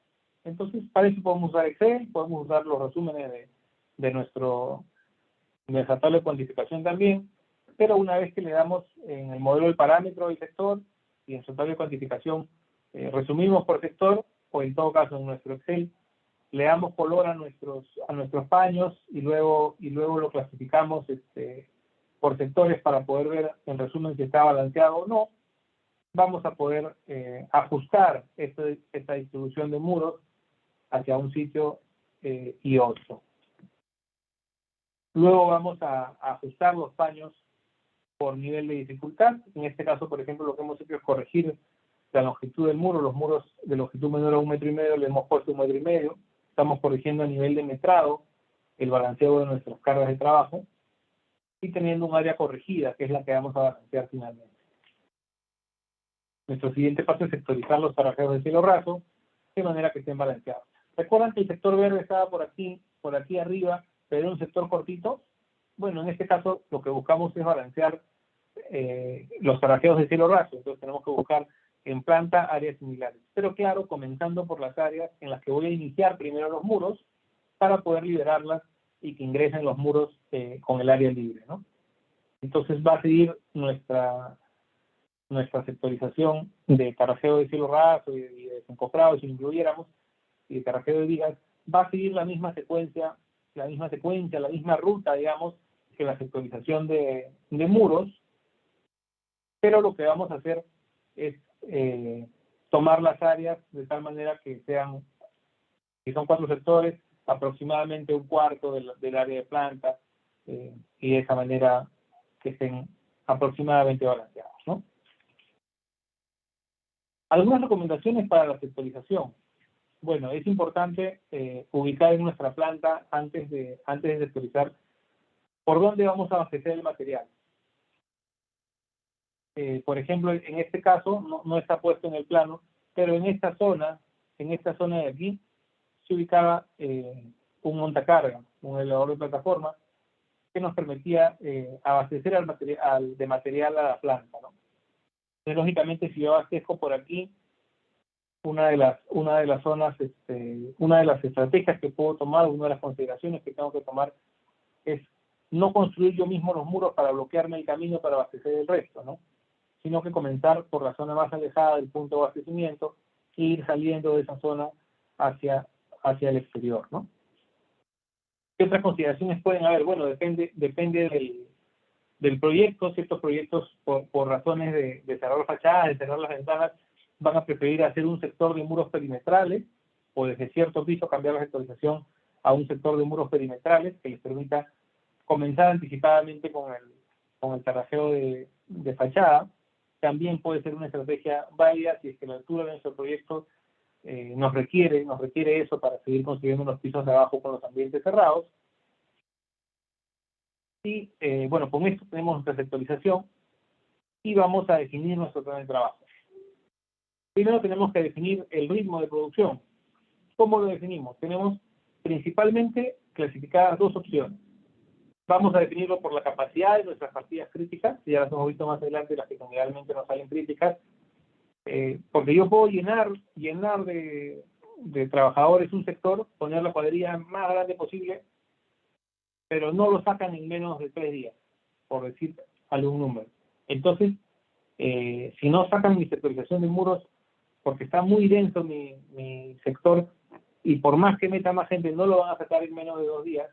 Entonces, para eso podemos usar Excel, podemos usar los resúmenes de nuestra tabla de cuantificación también, pero una vez que le damos en el modelo el parámetro del sector y en su tabla de cuantificación resumimos por sector, o en todo caso en nuestro Excel, le damos color a nuestros paños y luego lo clasificamos por sectores para poder ver en resumen si está balanceado o no, vamos a poder ajustar esta distribución de muros hacia un sitio y otro. Luego vamos a ajustar los paños por nivel de dificultad. En este caso, por ejemplo, lo que hemos hecho es corregir la longitud del muro. Los muros de longitud menor a 1,5 metros le hemos puesto 1,5 metros. Estamos corrigiendo a nivel de metrado el balanceo de nuestras cargas de trabajo y teniendo un área corregida, que es la que vamos a balancear finalmente. Nuestro siguiente paso es sectorizar los tarrajeos de cielo raso de manera que estén balanceados. ¿Recuerdan que el sector verde estaba por aquí arriba, pero era un sector cortito? Bueno, en este caso lo que buscamos es balancear los terraqueos de cielo raso. Entonces tenemos que buscar en planta áreas similares. Pero claro, comenzando por las áreas en las que voy a iniciar primero los muros para poder liberarlas y que ingresen los muros con el área libre, ¿no? Entonces va a seguir nuestra sectorización de terraceo de cielo raso y de desencofrado, si lo incluyéramos, y de terraceo de vigas, va a seguir la misma secuencia, la misma ruta, digamos, que la sectorización de muros, pero lo que vamos a hacer es tomar las áreas de tal manera que sean, si son 4 sectores, aproximadamente un cuarto del área de planta, y de esa manera que estén aproximadamente balanceados, ¿no? Algunas recomendaciones para la sectorización. Bueno, es importante ubicar en nuestra planta, antes de sectorizar, por dónde vamos a abastecer el material. Por ejemplo, en este caso, no está puesto en el plano, pero en esta zona de aquí, se ubicaba un montacarga, un elevador de plataforma, que nos permitía abastecer de material a la planta, ¿no? Entonces, lógicamente, si yo abastezco por aquí, una de las zonas, una de las estrategias que puedo tomar, una de las consideraciones que tengo que tomar es no construir yo mismo los muros para bloquearme el camino para abastecer el resto, ¿no? Sino que comenzar por la zona más alejada del punto de abastecimiento e ir saliendo de esa zona hacia el exterior, ¿no? ¿Qué otras consideraciones pueden haber? Bueno, depende del proyecto. Ciertos proyectos, por razones de cerrar fachadas, de cerrar las ventanas, van a preferir hacer un sector de muros perimetrales, o desde cierto piso cambiar la sectorización a un sector de muros perimetrales que les permita comenzar anticipadamente con el terraceo de fachada. También puede ser una estrategia válida si es que la altura de nuestro proyecto nos requiere eso para seguir construyendo los pisos de abajo con los ambientes cerrados. Y bueno, con esto tenemos nuestra sectorización y vamos a definir nuestro plan de trabajo. Primero tenemos que definir el ritmo de producción. ¿Cómo lo definimos? Tenemos principalmente clasificadas 2 opciones. Vamos a definirlo por la capacidad de nuestras partidas críticas, y ya las hemos visto más adelante, las que generalmente nos salen críticas, porque yo puedo llenar de trabajadores un sector, poner la cuadrilla más grande posible, pero no lo sacan en menos de 3 días, por decir algún número. Entonces, si no sacan mi sectorización de muros, porque está muy denso mi sector, y por más que meta más gente, no lo van a sacar en menos de 2 días,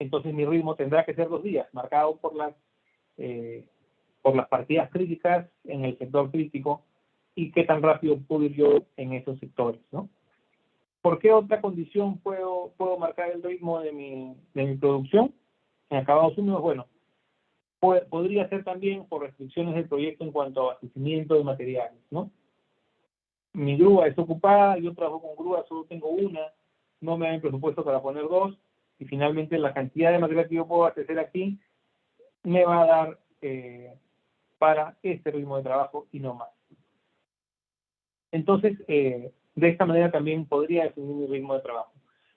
entonces mi ritmo tendrá que ser 2 días, marcado por las partidas críticas en el sector crítico y qué tan rápido puedo ir yo en esos sectores, ¿no? ¿Por qué otra condición puedo marcar el ritmo de mi producción en acabados húmedos? Bueno, podría ser también por restricciones del proyecto en cuanto a abastecimiento de materiales, ¿no? Mi grúa está ocupada, yo trabajo con grúa, solo tengo una, no me dan presupuesto para poner 2, y finalmente la cantidad de material que yo puedo abastecer aquí me va a dar para este ritmo de trabajo y no más. Entonces, de esta manera también podría definir mi ritmo de trabajo.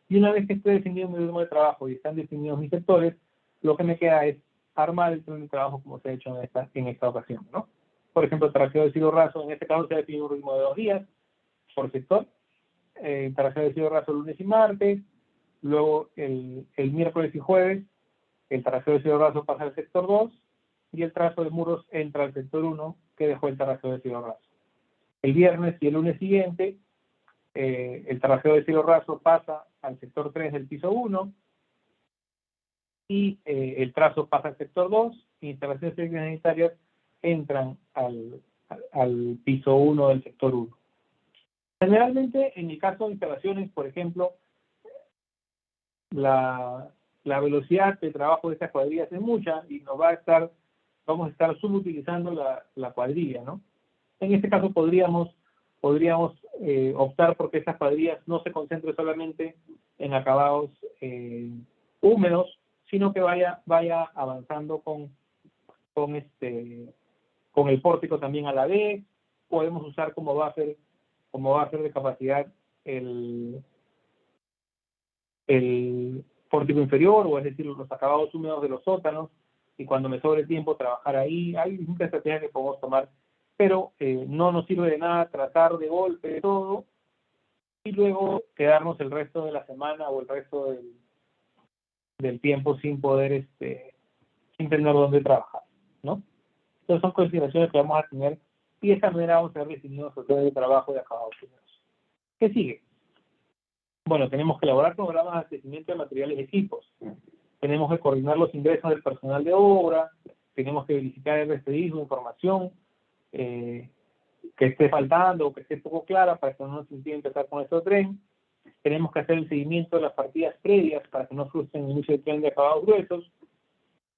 Y una vez que esté definido mi ritmo de trabajo y están definidos mis sectores, lo que me queda es armar el plan de trabajo como se ha hecho en esta ocasión, ¿no? Por ejemplo, el terraceo de cielo raso, en este caso se ha definido un ritmo de 2 días por sector. Terraceo de cielo raso lunes y martes, luego el miércoles y jueves, el terraceo de cielo raso pasa al sector 2 y el trazo de muros entra al sector 1 que dejó el terraceo de cielo raso. El viernes y el lunes siguiente, el terraceo de cielo raso pasa al sector 3 del piso 1 y el trazo pasa al sector 2 y instalaciones técnicas sanitarias entran al piso 1 del sector 1. Generalmente, en el caso de instalaciones, por ejemplo, la velocidad de trabajo de estas cuadrillas es mucha y vamos a estar subutilizando la cuadrilla, ¿no? En este caso podríamos optar porque estas cuadrillas no se concentren solamente en acabados húmedos, sino que vaya avanzando con el pórtico también a la vez. Podemos usar como buffer de capacidad el pórtico inferior, o es decir, los acabados húmedos de los sótanos, y cuando me sobre tiempo trabajar ahí. Hay distintas estrategias que podemos tomar, pero no nos sirve de nada tratar de golpe todo y luego quedarnos el resto de la semana o el resto del tiempo sin poder, sin tener dónde trabajar, ¿no? Entonces son consideraciones que vamos a tener y de esta manera vamos a haber definido nuestro plan de trabajo de acabados primeros. ¿Qué sigue? Bueno, tenemos que elaborar programas de abastecimiento de materiales y equipos. Tenemos que coordinar los ingresos del personal de obra, tenemos que verificar el recibido de información que esté faltando o que esté poco clara para que no nos impida empezar con nuestro tren. Tenemos que hacer el seguimiento de las partidas previas para que no frustren el inicio del tren de acabados gruesos,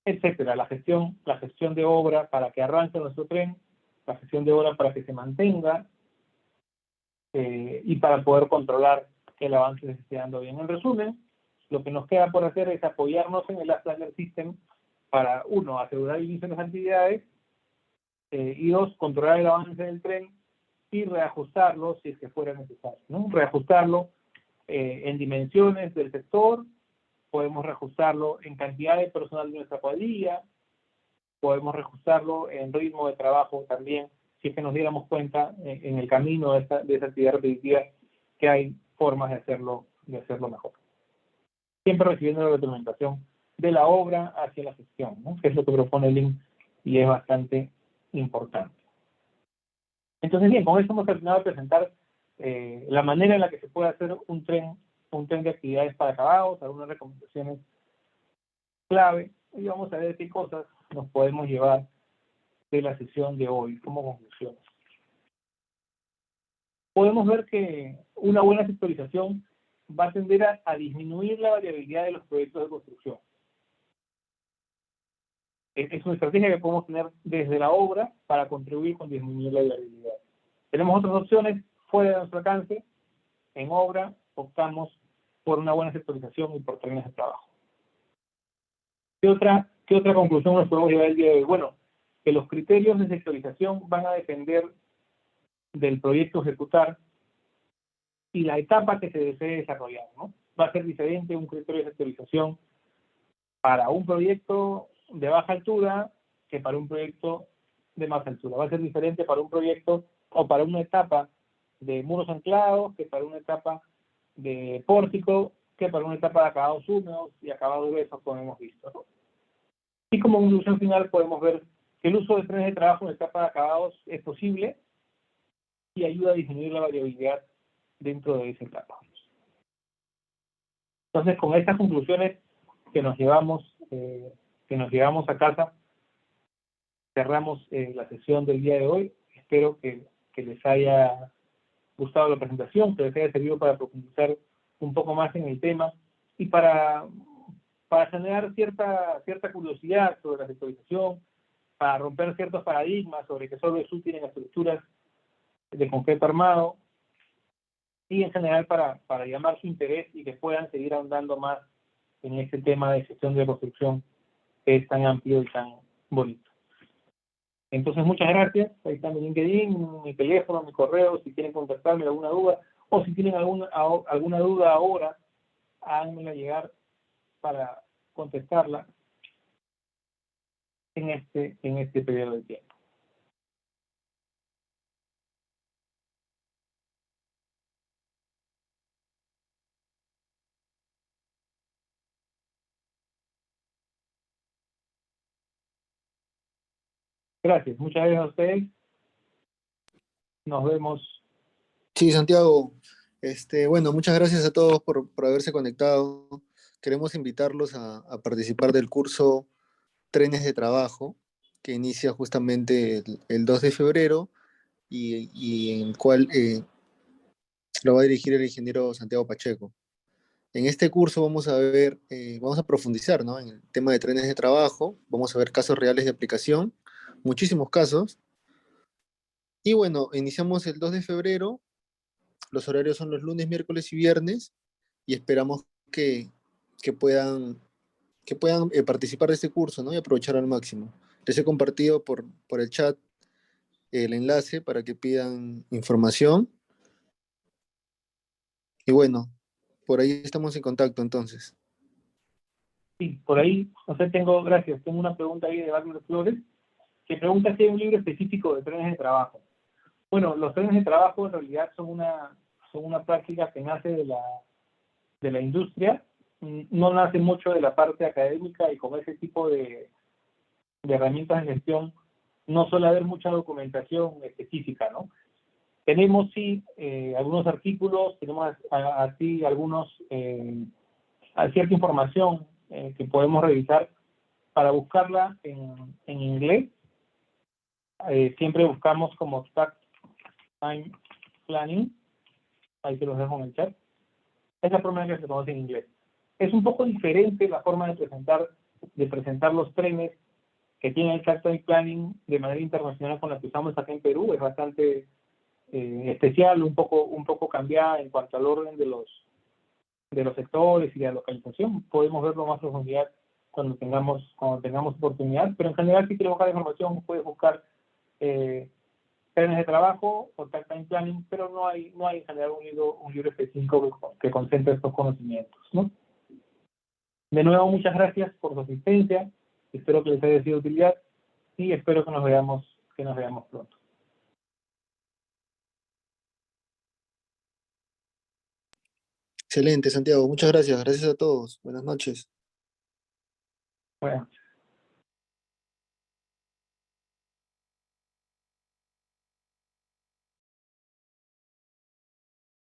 etcétera. La gestión de obra para que arranque nuestro tren, la gestión de obra para que se mantenga y para poder controlar que el avance se esté dando bien. En resumen, lo que nos queda por hacer es apoyarnos en el Last Planner System para, uno, asegurar el inicio de las actividades y dos, controlar el avance del tren y reajustarlo si es que fuera necesario, ¿no? Reajustarlo en dimensiones del sector, podemos reajustarlo en cantidad de personal de nuestra cuadrilla, podemos reajustarlo en ritmo de trabajo también, si es que nos diéramos cuenta en el camino de esa actividad repetitiva que hay formas de hacerlo mejor. Siempre recibiendo la retroalimentación de la obra hacia la gestión, ¿no? Que es lo que propone el Lean y es bastante importante. Entonces, bien, con esto hemos terminado de presentar la manera en la que se puede hacer un tren de actividades para acabados, algunas recomendaciones clave, y vamos a ver qué cosas nos podemos llevar de la sesión de hoy como conclusiones. Podemos ver que una buena sectorización va a tender a disminuir la variabilidad de los proyectos de construcción. Es una estrategia que podemos tener desde la obra para contribuir con disminuir la variabilidad. Tenemos otras opciones fuera de nuestro alcance. En obra optamos por una buena sectorización y por trenes de trabajo. ¿Qué otra conclusión nos podemos llevar el día de hoy? Bueno, que los criterios de sectorización van a depender del proyecto a ejecutar y la etapa que se desee desarrollar, ¿no? Va a ser diferente un criterio de sectorización para un proyecto de baja altura que para un proyecto de más altura. Va a ser diferente para un proyecto o para una etapa de muros anclados que para una etapa de pórtico que para una etapa de acabados húmedos y acabados gruesos, como hemos visto, ¿no? Y como conclusión final podemos ver que el uso de trenes de trabajo en etapa de acabados es posible y ayuda a disminuir la variabilidad dentro de esa etapa. Entonces, con estas conclusiones que nos llevamos a casa, cerramos la sesión del día de hoy. Espero que les haya gustado la presentación, que les haya servido para profundizar un poco más en el tema y para generar cierta curiosidad sobre la sectorización, para romper ciertos paradigmas sobre que solo es útil en estructuras de concreto armado y en general para llamar su interés y que puedan seguir ahondando más en este tema de gestión de construcción que es tan amplio y tan bonito. Entonces, muchas gracias. Ahí está mi LinkedIn, mi teléfono, mi correo, si quieren contactarme alguna duda, o si tienen alguna duda ahora, háganmela llegar para contestarla en este periodo de tiempo. Gracias, muchas gracias a ustedes. Nos vemos. Sí, Santiago. Bueno, muchas gracias a todos por haberse conectado. Queremos invitarlos a participar del curso Trenes de Trabajo, que inicia justamente el 2 de febrero y en el cual lo va a dirigir el ingeniero Santiago Pacheco. En este curso vamos a profundizar, ¿no?, en el tema de trenes de trabajo, vamos a ver casos reales de aplicación, muchísimos casos. Y bueno, iniciamos el 2 de febrero, los horarios son los lunes, miércoles y viernes, y esperamos que puedan, participar de este curso, ¿no?, y aprovechar al máximo. Les he compartido por el chat el enlace para que pidan información. Y bueno, por ahí estamos en contacto entonces. Sí, por ahí, no sé, gracias, tengo una pregunta ahí de Wagner Flores, que pregunta si hay un libro específico de trenes de trabajo. Bueno, los trenes de trabajo en realidad son una práctica que nace de la industria, no nace mucho de la parte académica, y con ese tipo de herramientas de gestión no suele haber mucha documentación específica, ¿no? Tenemos sí algunos artículos, tenemos así algunos, cierta información que podemos revisar para buscarla en inglés. Siempre buscamos como Tax Time Planning, ahí se los dejo en el chat. Es la forma en que se conoce en inglés. Es un poco diferente la forma de presentar los trenes que tiene el Tax Time Planning de manera internacional con la que usamos acá en Perú. Es bastante especial, un poco cambiada en cuanto al orden de los sectores y de la localización. Podemos verlo más a profundidad cuando tengamos oportunidad, pero en general si quieres buscar información puedes buscar planes de trabajo o Tax Time Planning, pero no hay en general un libro específico que concentre estos conocimientos, ¿no? De nuevo, muchas gracias por su asistencia, espero que les haya sido de utilidad y espero que nos veamos pronto. Excelente, Santiago. Muchas gracias. Gracias a todos. Buenas noches. Buenas noches.